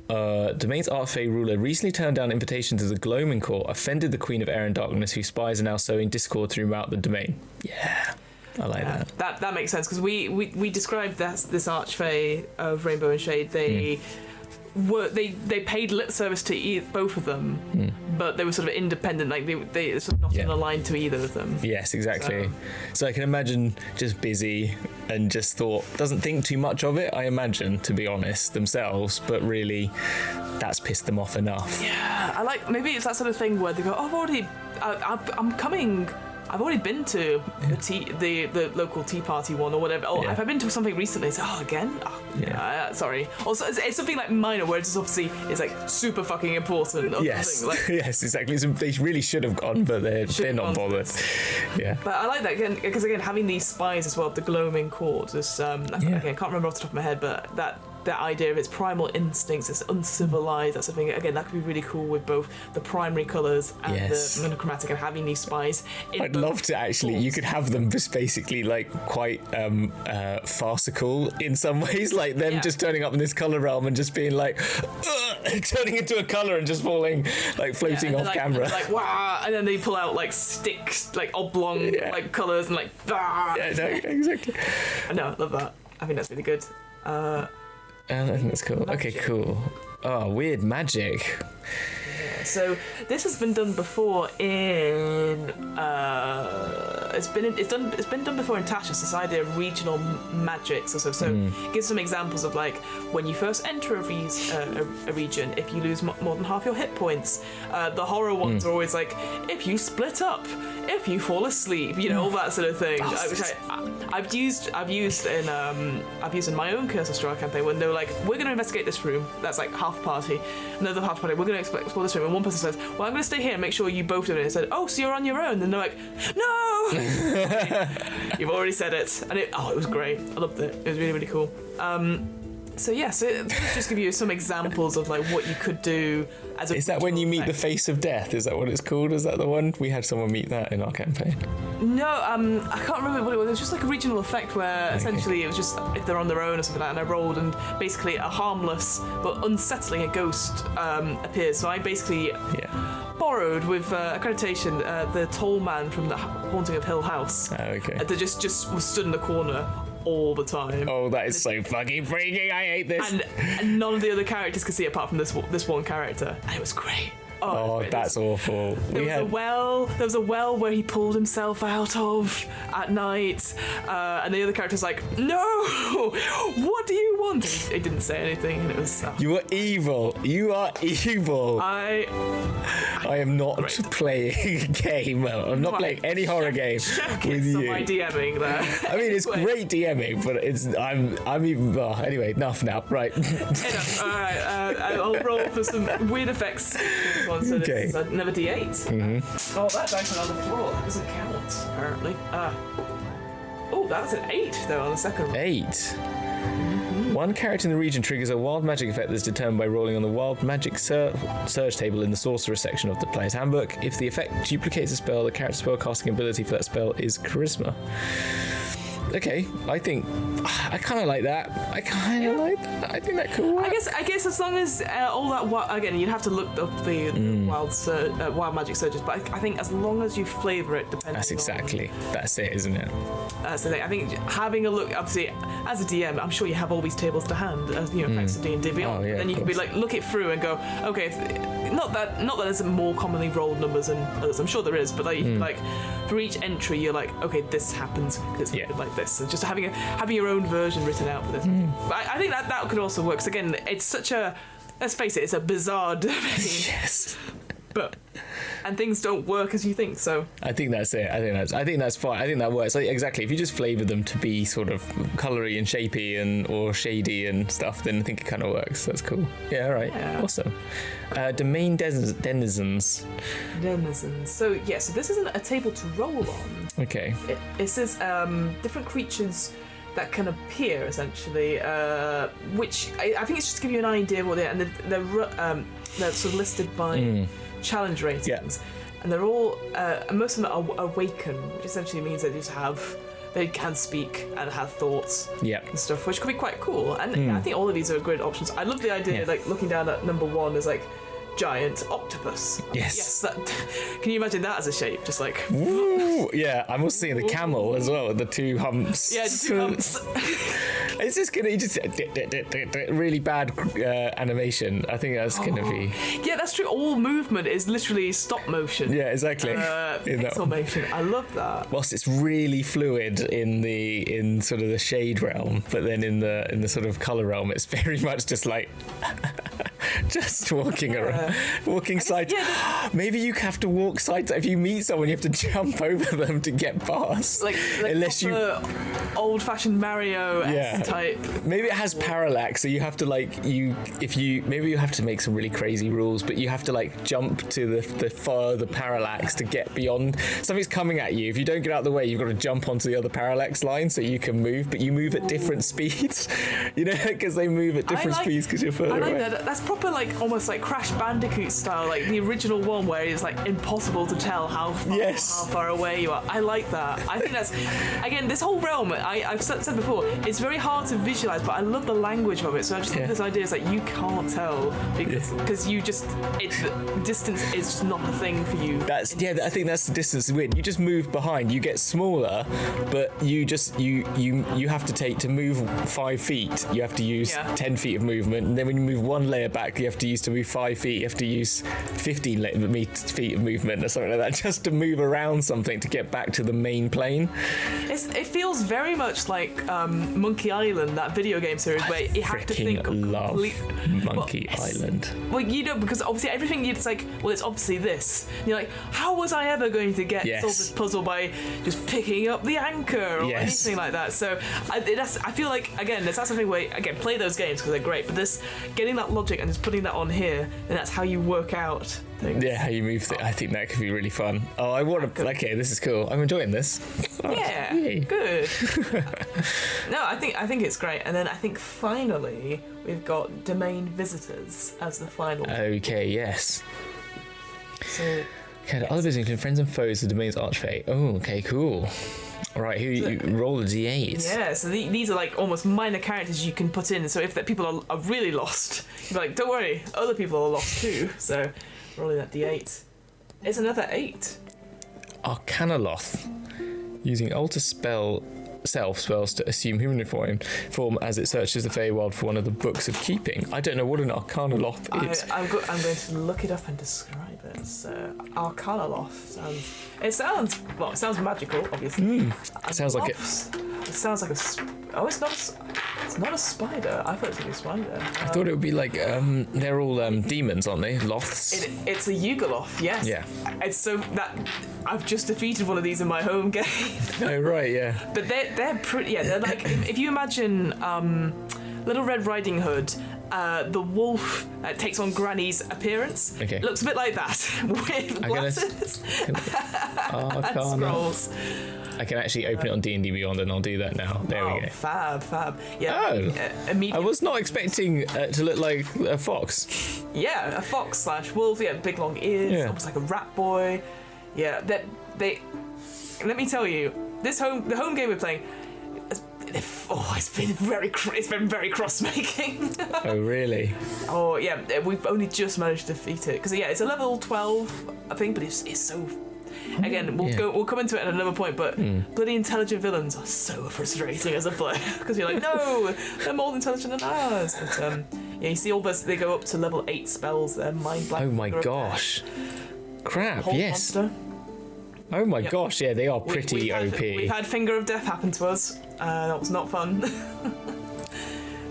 Domain's Archfey ruler recently turned down invitations to the Gloaming Court, offended the Queen of Air and Darkness, whose spies are now sowing discord throughout the domain. Yeah. I like that. That makes sense because we described this Archfey of Rainbow and Shade. They paid lip service to both of them, but they were sort of independent. They sort of not aligned to either of them. Yes, exactly. So I can imagine just busy and just doesn't think too much of it. I imagine, to be honest, themselves, but really, that's pissed them off enough. Yeah, maybe it's that sort of thing where they go, I'm coming I've already been to the local tea party one or whatever. Oh, have I been to something recently? It's again? Oh, sorry. Also, it's something like minor where it's obviously it's like super fucking important. Or
yes,
like,
yes, exactly. So they really should have gone, but they're not bothered. Yeah.
But I like that again because having these spies as well, the gloaming court. Is again, I can't remember off the top of my head, but that idea of its primal instincts, it's uncivilized, that sort of thing. Again, that could be really cool with both the primary colours and the monochromatic, and having these spies.
I'd love to actually. You could have them just basically like quite farcical in some ways, like them just turning up in this colour realm and just being like turning into a colour and just falling, like floating off camera.
Like wow, and then they pull out like sticks, like oblong like colours and like.
Yeah, no, exactly.
No, I love that. I think that's really good.
I think that's cool.
Magic.
Okay, cool. Oh, weird magic.
So this has been done before in it's been done before in Tasha's, this idea of regional magics or so it gives some examples of like when you first enter a region, if you lose more than half your hit points. The horror ones are always like if you split up, if you fall asleep, all that sort of thing, which I've used in my own Curse of Strahd campaign when they're like, we're going to investigate this room, that's like half the party, another half the party, we're going to explore this room, and one person says, well, I'm going to stay here and make sure you both do it. And I said, oh, so you're on your own? And they're like, no! You've already said it. And it was great. I loved it. It was really, really cool. So let's just give you some examples of like what you could do as a.
Is that when you meet the face of death? Is that what it's called? Is that the one? We had someone meet that in our campaign.
No, I can't remember what it was. It was just like a regional effect where essentially it was just if they're on their own or something like that, and I rolled and basically a harmless but unsettling a ghost appears. So I basically borrowed with accreditation the tall man from the Haunting of Hill House.
Oh, okay.
That just was stood in the corner all the time.
Oh, that is so fucking freaking. I hate this.
And none of the other characters could see it apart from this one character, and it was great.
Oh, that's awful.
There was a well where he pulled himself out of at night, and the other character's like, no, what do you want? He didn't say anything, and it was.
You are evil. You are evil. I am not playing a game. I'm not playing any horror game with you.
My DMing there.
I mean, it's great DMing, but I'm even. Anyway, enough now. Right.
Enough. All right. I'll roll for some weird effects. So this is another D8. Mm-hmm. Oh, that dice on the floor. That doesn't count, apparently. Oh, that's an 8, though, on the second roll.
8? Mm-hmm. One character in the region triggers a wild magic effect that's determined by rolling on the wild magic surge table in the sorcerer section of the player's handbook. If the effect duplicates a spell, the character's spellcasting ability for that spell is charisma. Okay, I think I kind of like that. I think that could work.
I guess as long as all that again, you'd have to look up the wild magic surges. But I think as long as you flavour it, depending.
That's it, isn't it?
That's the thing. I think having a look, obviously, as a DM, I'm sure you have all these tables to hand, as thanks to D&D Beyond.
Oh, yeah,
then you can be like, look it through and go, okay. Not that there's more commonly rolled numbers than others. I'm sure there is, but like for each entry, you're like, okay, this happens. This happens like this. And just having your own version written out for this. But I think that could also work. So again, it's such a, let's face it, it's a bizarre domain.
Yes.
And things don't work as you think. So
I think that's it. I think that's fine. I think that works. Like, exactly. If you just flavour them to be sort of coloury and shapy or shady and stuff, then I think it kind of works. That's cool. Yeah. All right. Yeah. Awesome. Domain denizens.
So so this isn't a table to roll on.
Okay.
It says different creatures that can appear essentially, which I think it's just to give you an idea of what they are, and they're sort of listed by challenge ratings, and they're all most of them are awaken, which essentially means they can speak and have thoughts and stuff, which could be quite cool. And I think all of these are great options. I love the idea, like looking down at number 1 is like giant octopus.
Yes.
Can you imagine that as a shape? Just like.
Ooh, yeah, I'm also seeing the camel as well, the 2 humps.
Yeah, just 2 humps.
It's just gonna really bad animation. I think that's gonna be.
Yeah, that's true. All movement is literally stop motion.
Yeah, exactly.
Pixel motion. I love that.
Whilst it's really fluid in sort of the shade realm, but then in the sort of color realm, it's very much just like just walking around, walking side. Maybe you have to walk side. If you meet someone, you have to jump over them to get past.
Like
unless you
old-fashioned Mario type.
Maybe it has parallax, so you have to maybe you have to make some really crazy rules, but you have to like jump to the parallax to get beyond. Something's coming at you. If you don't get out of the way, you've got to jump onto the other parallax line so you can move, but you move at different speeds. You know, because they move at different speeds because you're further away.
That. That's proper, like almost like Crash Bandicoot style, like the original one where it's like impossible to tell how far away you are. I like that. I think that's, again, this whole realm, I've said before, it's very hard to visualize, but I love the language of it. So I just think this idea is like you can't tell because you just, distance is just not the thing for you. I
think that's the distance weird. You just move behind, you get smaller, but you just you have to move 5 feet. You have to use 10 feet of movement, and then when you move one layer back, you have to move 5 feet. You have to use 15 feet of movement or something like that just to move around something to get back to the main plane.
It feels very much like Monkey Island, that video game series where you have to think.
Love Monkey Island.
Well, you know, because obviously everything it's like, well, it's obviously this. And you're like, how was I ever going to solve this puzzle by just picking up the anchor or anything like that? So I feel like, again, that's something where, again, play those games because they're great, but this, getting that logic and just putting that on here, and that's how you work out things. Yeah,
how you move I think that could be really fun. Oh, I want to, okay, this is cool. I'm enjoying this.
Oh, good. No, I think it's great. And then I think finally we've got domain visitors as the final.
Okay, yes.
So,
okay, the other visitors include friends and foes of the domain's Archfey. Oh, okay, cool. All right, you roll a d8.
Yeah, so these are like almost minor characters you can put in. So if people are really lost, you're like, don't worry, other people are lost too. So rolling that d8. It's another 8.
Arcanoloth. Using alter self spells to assume human form as it searches the Feywild for one of the books of keeping. I don't know what an Arcanoloth is.
I'm going to look it up and describe it. So, Arcanoloth sounds magical, obviously.
It sounds like
it sounds like it's not a spider. I thought it was a spider.
I thought it would be like they're all demons, aren't they? Loths.
It's a Yugoloth, yes.
Yeah.
It's so that I've just defeated one of these in my home game.
Oh right, yeah.
But they're pretty. Yeah, they're like if you imagine Little Red Riding Hood. The wolf takes on Granny's appearance.
Okay.
It looks a bit like that with glasses and scrolls.
I can actually open it on D&D Beyond, and I'll do that now. There we go.
Fab. Yeah.
Oh. I was not expecting to look like a fox.
Yeah, a fox / wolf. Yeah, big long ears, almost like a rat boy. Yeah, they. Let me tell you, the home game we're playing. It's been very cross-making.
Oh really?
Oh yeah, we've only just managed to defeat it because it's a level 12, I think, but it's so. Again, we'll come into it at another point, but bloody intelligent villains are so frustrating as a player because you're like, no, they're more intelligent than ours. But you see all this. They go up to level 8 spells. They're mind black.
Oh my gosh! Crap! Yes.
Monster.
Oh my gosh! Yeah, they are pretty OP.
We've had Finger of Death happen to us. That was not fun.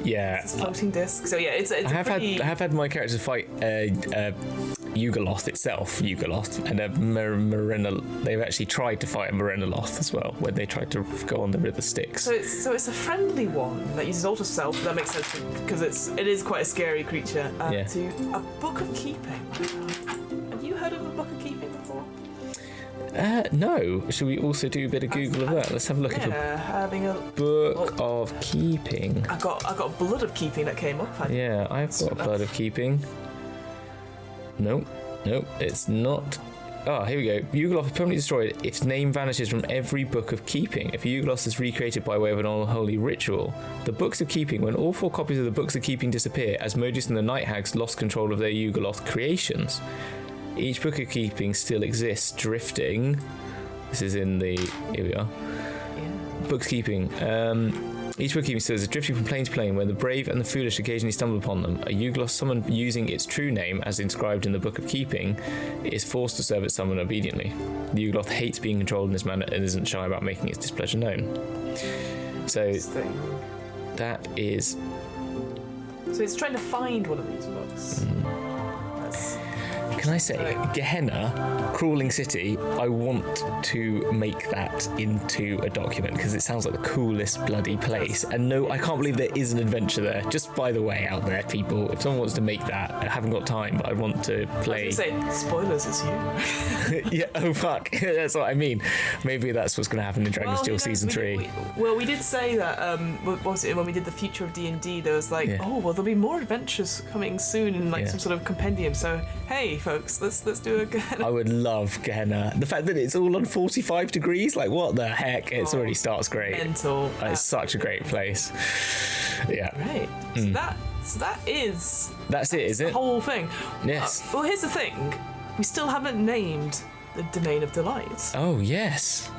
Yeah.
It's a floating disc. So yeah, it's
I have had my characters fight Yugoloth itself, and a Merenoloth. They've actually tried to fight a Merenoloth as well when they tried to go on the river Styx.
So it's a friendly one that uses alter self. That makes sense because it is quite a scary creature. To a book of keeping. Have you heard of a book of keeping before?
No. Should we also do a bit of Google of that? Let's have a look at
having a
book of keeping.
I got Blood of Keeping that came up.
I've got Blood of Keeping. Nope, it's not. Oh, here we go. Yugoloth is permanently destroyed. Its name vanishes from every book of keeping. If Yugoloth is recreated by way of an unholy ritual, the books of keeping, when all 4 copies of the books of keeping disappear, Asmodeus and the Night Hags lost control of their Yugoloth creations. Each book of keeping still exists, drifting. This is in the. Here we are. Yeah. Books keeping. Each book of keeping still is drifting from plane to plane, where the brave and the foolish occasionally stumble upon them. A Yugoloth summoned using its true name, as inscribed in the Book of Keeping, is forced to serve its summon obediently. The Yugoloth hates being controlled in this manner and isn't shy about making its displeasure known. So that is.
So it's trying to find one of these books. That's
Can I say, Gehenna, Crawling City, I want to make that into a document because it sounds like the coolest bloody place. And no, I can't believe there is an adventure there. Just by the way, out there, people, if someone wants to make that, I haven't got time, but I want to play.
I was going to say, spoilers, it's you.
Yeah, oh fuck, that's what I mean. Maybe that's what's going to happen in Dragon's Steel Season 3.
We did say that, what was it, when we did the future of D&D, there was like, oh, well, there'll be more adventures coming soon in like some sort of compendium. So, hey, folks, let's do a Gehenna.
I would love Gehenna. The fact that it's all on 45 degrees, like what the heck? It already starts great.
Mental.
It's such a great place. Yeah.
Right. So that's it, is
it?
The whole thing.
Yes.
Well, here's the thing. We still haven't named the Domain of Delight.
Oh, yes.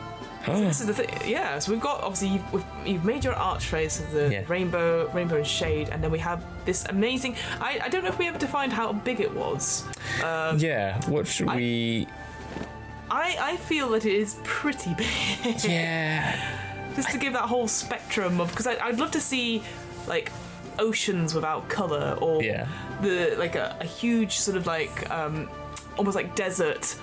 So this is the thing. Yeah, so we've got, obviously, you've made your archfey, so the rainbow and shade, and then we have this amazing... I don't know if we ever defined how big it was.
What should we...
I feel that it is pretty big.
Yeah.
Just to give that whole spectrum of... Because I'd love to see, like, oceans without colour, or a huge sort of, like, almost like desert...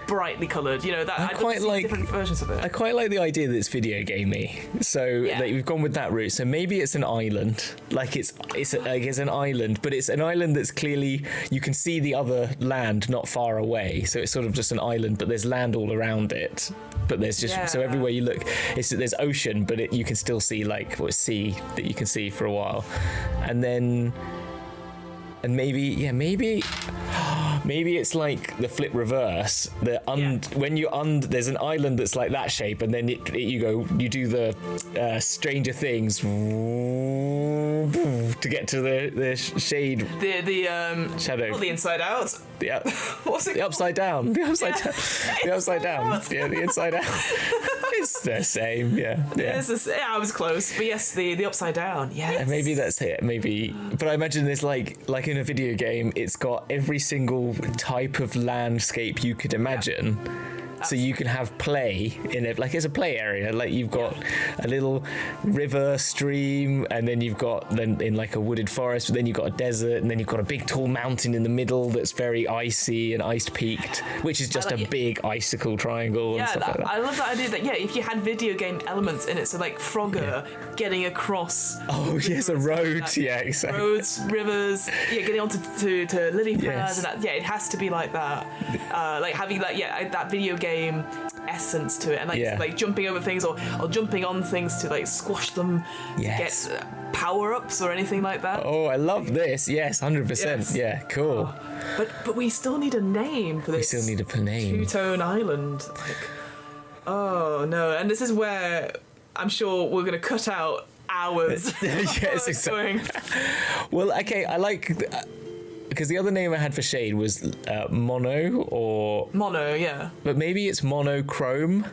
brightly coloured, you know, that I quite like different versions of it.
I quite like the idea that it's video gamey, so that we've gone with that route. So maybe it's an island, like it's an island, but it's an island that's clearly you can see the other land not far away. So it's sort of just an island, but there's land all around it. But there's just so everywhere you look, there's ocean, but you can still see like sea that you can see for a while, and maybe. Maybe it's like the flip reverse. When there's an island that's like that shape, and then you do the Stranger Things to get to the shade.
The shadow. The Inside Out.
Yeah.
What's it?
The Upside Down. The Upside Down. The Upside Down. Yeah, the Inside Out. It's the same. Yeah.
I was close, but yes, the Upside Down. Yes.
Maybe that's it. Maybe, but I imagine there's like in a video game, it's got every single type of landscape you could imagine. So you can have play in it, like it's a play area. Like you've got a little river, stream, and then you've got in like a wooded forest. But then you've got a desert, and then you've got a big tall mountain in the middle that's very icy and ice peaked, which is just a big icicle triangle and stuff like that.
I love that idea that if you had video game elements in it, so like Frogger getting across.
Oh yes, a road. Exactly.
Roads, rivers. Getting onto to lily pads and that. Yeah, it has to be like that. Like having that video game essence to it, and like jumping over things or jumping on things to like squash them to get power ups or anything like that.
Oh, I love this. Yes, 100%. Yeah, cool.
But we still need a name for this.
We still need a name.
Two-tone island. Like, oh no! And this is where I'm sure we're going to cut out hours.
Yes, exactly. Well, okay, I like. Because the other name I had for shade was mono,
yeah.
But maybe it's monochrome,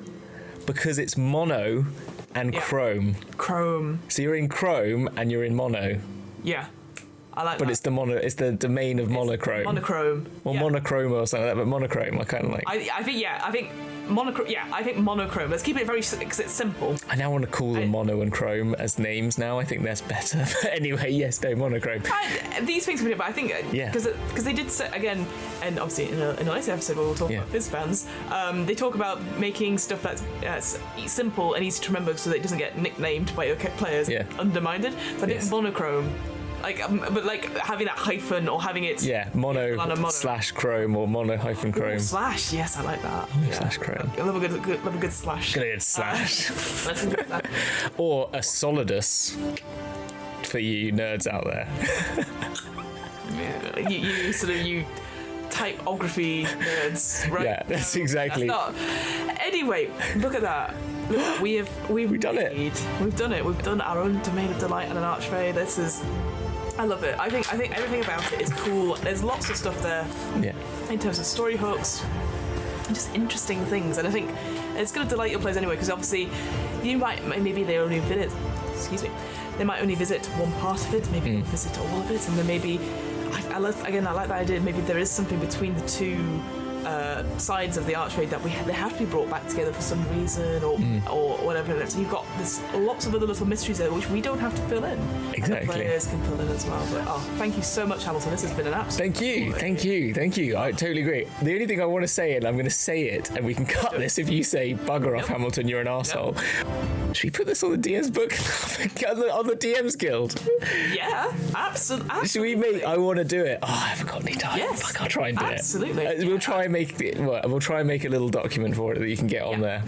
because it's mono and chrome.
Chrome.
So you're in chrome and you're in mono.
Yeah, I like that.
But it's the domain of monochrome.
Monochrome.
Or monochrome or something like that, but monochrome I kind of like.
I think monochrome. Yeah, I think monochrome. Let's keep it very simple.
I now want to call them mono and chrome as names now. I think that's better. But anyway, yes, no, monochrome.
These things we did, but I think because they did say, again, and obviously in a later episode where we'll talk about Fizz fans, they talk about making stuff that's simple and easy to remember so that it doesn't get nicknamed by your players, undermined. So I think monochrome. But like having that hyphen or having it
mono / chrome or mono - chrome
slash. Yes, I like that.
/ chrome.
I love a good slash.
Good slash. Or a solidus for you nerds out there.
you typography nerds, right?
Yeah, that's exactly.
Anyway, look at that. Look, we've done it. We've done it. We've done our own Domain of Delight and an Archfey. This is. I love it. I think everything about it is cool. There's lots of stuff there.
Yeah.
In terms of story hooks, and just interesting things, and I think it's going to delight your players anyway. Because obviously, maybe they only visit. Excuse me. They might only visit one part of it. Maybe visit all of it, and then maybe. I like that idea. Maybe there is something between the two sides of the Archfey that they have to be brought back together for some reason or whatever. So you've got lots of other little mysteries there which we don't have to fill in.
Exactly.
And the players can fill in as well. But thank you so much, Hamilton. This has been an absolute
Thank you. I totally agree. The only thing I want to say, and I'm going to say it, and we can cut this if you say bugger off, Hamilton, you're an arsehole. Should we put this on the DM's book? on the DM's Guild?
Yeah, absolutely.
Should we make? I want to do it. I haven't got any time.
Yes.
Fuck, I'll try and do
absolutely.
it. We'll try and make it. We'll try and make a little document for it that you can get on there.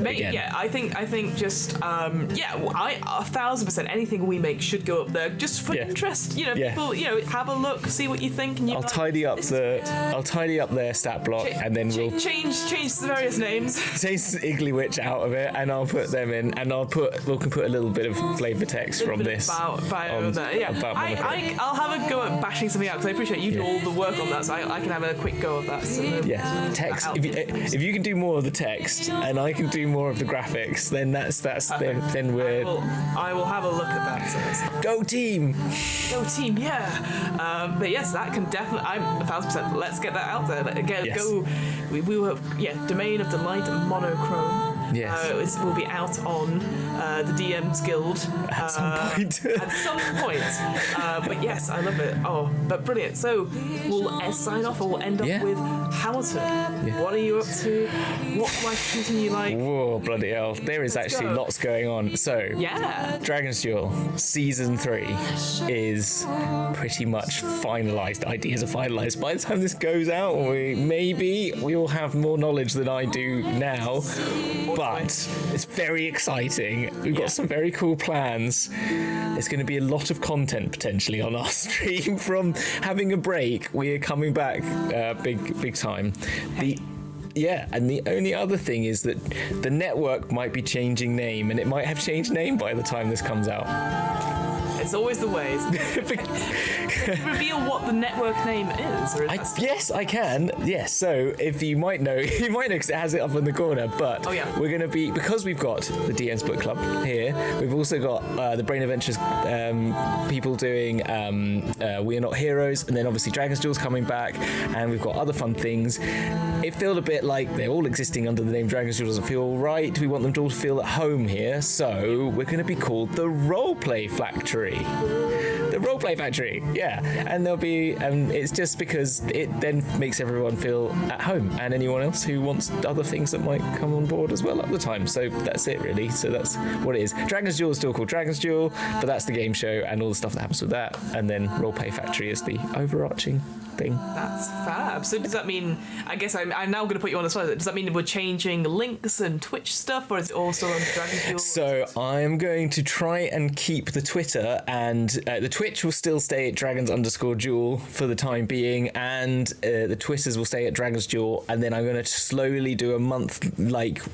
I think just I 1,000% anything we make should go up there just for interest. People, have a look, see what you think, and
I'll tidy up their stat block, and then we'll
change the various names.
Take Iggly Witch out of it, and I'll put them in, and we can put a little bit of flavour text from this
about there. Yeah, I'll have a go at bashing something out because I appreciate you do all the work on that, so I can have a quick go of that. So
text. If you can do more of the text, and I can do more of the graphics, then then we're.
I will have a look at that. So
Go team!
Yeah. But yes, that can definitely. I'm 1,000%. Let's get that out there. Go. We will. Domain of Delight and Monochrome.
Yes.
It will be out on the DM's Guild
at some point.
But yes, I love it. But brilliant. So we'll sign off, or we'll end up with Hamilton. Yeah. What are you up to? What life treating you like?
Whoa, bloody hell! There is actually lots going on. So Dragon's Duel Season 3 is pretty much finalised. Ideas are finalised. By the time this goes out, we will have more knowledge than I do now. But it's very exciting. We've got some very cool plans. There's going to be a lot of content potentially on our stream from having a break. We are coming back big time. And the only other thing is that the network might be changing name, and it might have changed name by the time this comes out.
It's always the way. Reveal what the network name is.
Yes, I can. Yes, so if you might know because it has it up in the corner. But we're going to be, because we've got the DN's Book Club here. We've also got the Brain Adventures people doing We Are Not Heroes, and then obviously Dragon's Duel's coming back, and we've got other fun things. It felt a bit like they're all existing under the name Dragon's Duel doesn't feel right. We want them to all feel at home here, so we're going to be called the Roleplay Factory. The Roleplay Factory, and there'll be, it's just because it then makes everyone feel at home, and anyone else who wants other things that might come on board as well at the time. So that's it, really. So that's what it is. Dragon's Duel is still called Dragon's Duel, but that's the game show and all the stuff that happens with that, and then Roleplay Factory is the overarching thing.
That's fab. So does that mean, I guess I'm now going to put you on the spot, does that mean we're changing links and Twitch stuff, or is it also on Dragon's Duel?
So I'm going to try and keep the Twitter, and the Twitch will still stay at Dragons_Duel for the time being, and the Twitters will stay at Dragons Duel, and then I'm going to slowly do a month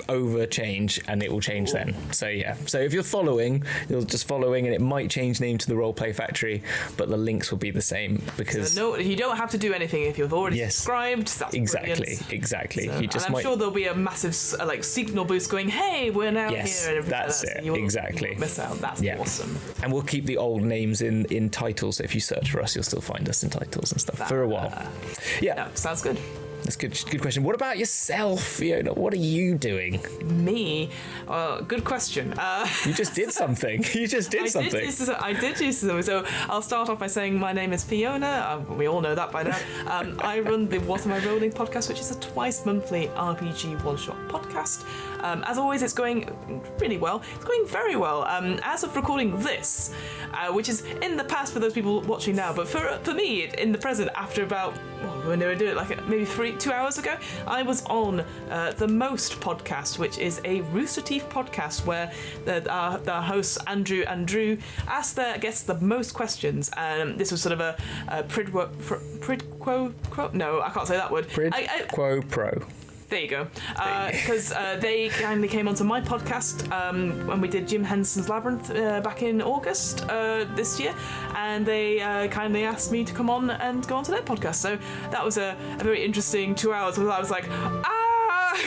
over change, and it will change then. So if you're following, you're just following, and it might change name to the Roleplay Factory, but the links will be because
you don't have to do anything if you've already subscribed. That's
exactly.
So,
You just
and I'm sure there'll be a massive signal boost going, hey, we're now here, and everything
that's
like that.
it.
So
Exactly.
You won't miss out. That's awesome.
And we'll keep the old names in titles, so if you search for us, you'll still find us in titles and stuff for a while.
Sounds good.
That's good. Good question. What about yourself, Fiona? What are you doing?
Me? Good question.
You just did something. I did
do something. So I'll start off by saying my name is Fiona. We all know that by now. I run the What Am I Rolling podcast, which is a twice monthly RPG one-shot podcast. As always, it's going really well. It's going very well. As of recording this, which is in the past for those people watching now, but for me, in the present, after about when they were doing it, maybe 2 hours ago, I was on the Most podcast, which is a Rooster Teeth podcast where the hosts Andrew and Drew asked their guests the most questions. This was sort of a prid quo pro. No, I can't say that word.
Prid quo pro.
There you go. Because they kindly came onto my podcast when we did Jim Henson's Labyrinth back in August this year, and they kindly asked me to come on and go onto their podcast. So that was a very interesting 2 hours where I was like,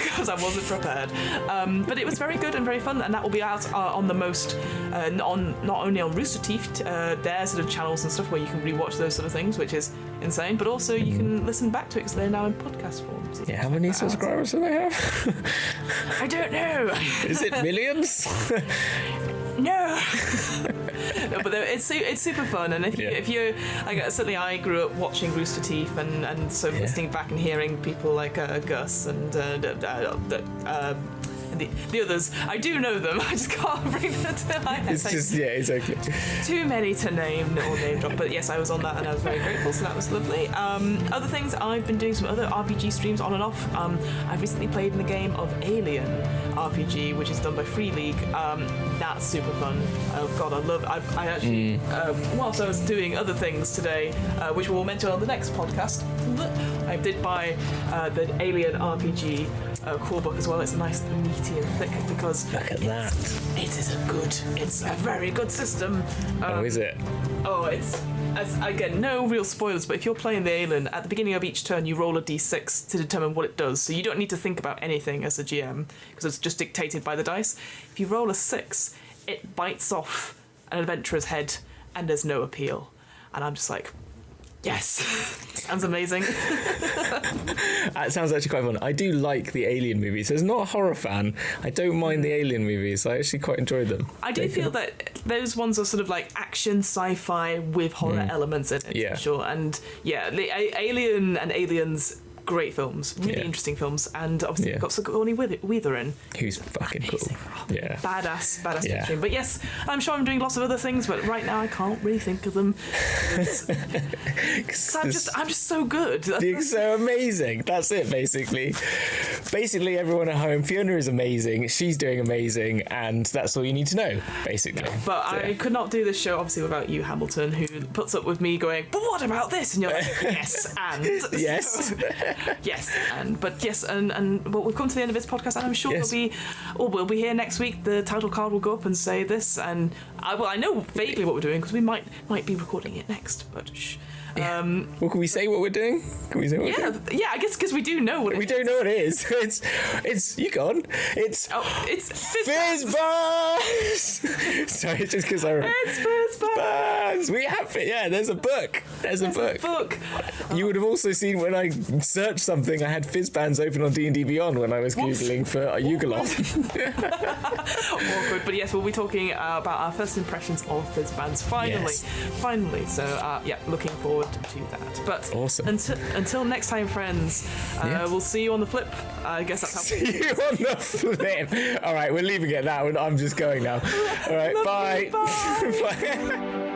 because I wasn't prepared. But it was very good and very fun, and that will be out on the Most, not only on Rooster Teeth, their sort of channels and stuff where you can rewatch those sort of things, which is insane, but also you can listen back to it because they're now in podcast form.
Yeah, how many subscribers do they have?
I don't know.
Is it millions?
No. No, but it's super fun, and if you like, certainly I grew up watching Rooster Teeth, and so listening back and hearing people like Gus and the others, I do know them. I just can't bring them to my head.
It's just exactly.
Too many to name or name drop, but yes, I was on that and I was very grateful, so that was lovely. Other things, I've been doing some other RPG streams on and off. I've recently played in the game of Alien RPG, which is done by Free League. That's super fun. Oh god, I actually whilst I was doing other things today, which we'll mention on the next podcast, I did buy the Alien RPG core book as well. It's nice and meaty and thick because
look at that.
It's a very good system.
Is it?
Oh, again, no real spoilers, but if you're playing the Alien, at the beginning of each turn you roll a d6 to determine what it does, so you don't need to think about anything as a GM because it's just dictated by the dice. If you roll a 6, it bites off an adventurer's head and there's no appeal. And I'm just like, yes. Sounds amazing.
That sounds actually quite fun. I do like the Alien movies. As not a horror fan, I don't mind the Alien movies. I actually quite enjoy them.
I do feel that those ones are sort of like action sci-fi with horror elements in it, for sure. And yeah, the Alien and Aliens, great films, really interesting films, and obviously you've got Sigourney Weaver in.
Who's fucking cool. Yeah.
Badass featuring. But yes, I'm sure I'm doing lots of other things, but right now I can't really think of them. I'm just so good.
You're so amazing. That's it, basically. Basically, everyone at home, Fiona is amazing. She's doing amazing, and that's all you need to know, basically.
But I could not do this show, obviously, without you, Hamilton, who puts up with me going, but what about this? And you're like, yes, and.
Yes.
But we've come to the end of this podcast, and I'm sure we'll be here next week. The title card will go up and say this, and I know vaguely what we're doing because we might be recording it next, but shh.
Well, can we say what we're doing? Can we say what we're doing?
Yeah, I guess because we do know what
we do know what it is. It's you gone. It's Fizz Buzz. Sorry, just because I remember.
It's Fizz Buzz.
We have it. Yeah, there's a book. There's a book. You would have also seen when I searched something, I had Fizz Bands open on D&D Beyond when I was googling for a Yugoloth.
Awkward, but yes, we'll be talking about our first impressions of Fizz Bands. Finally. So looking forward to that. But
awesome.
Until next time, friends, we'll see you on the flip. I guess that's how.
See you on the flip. All right, we're leaving it now. I'm just going now. All right, bye.
Bye.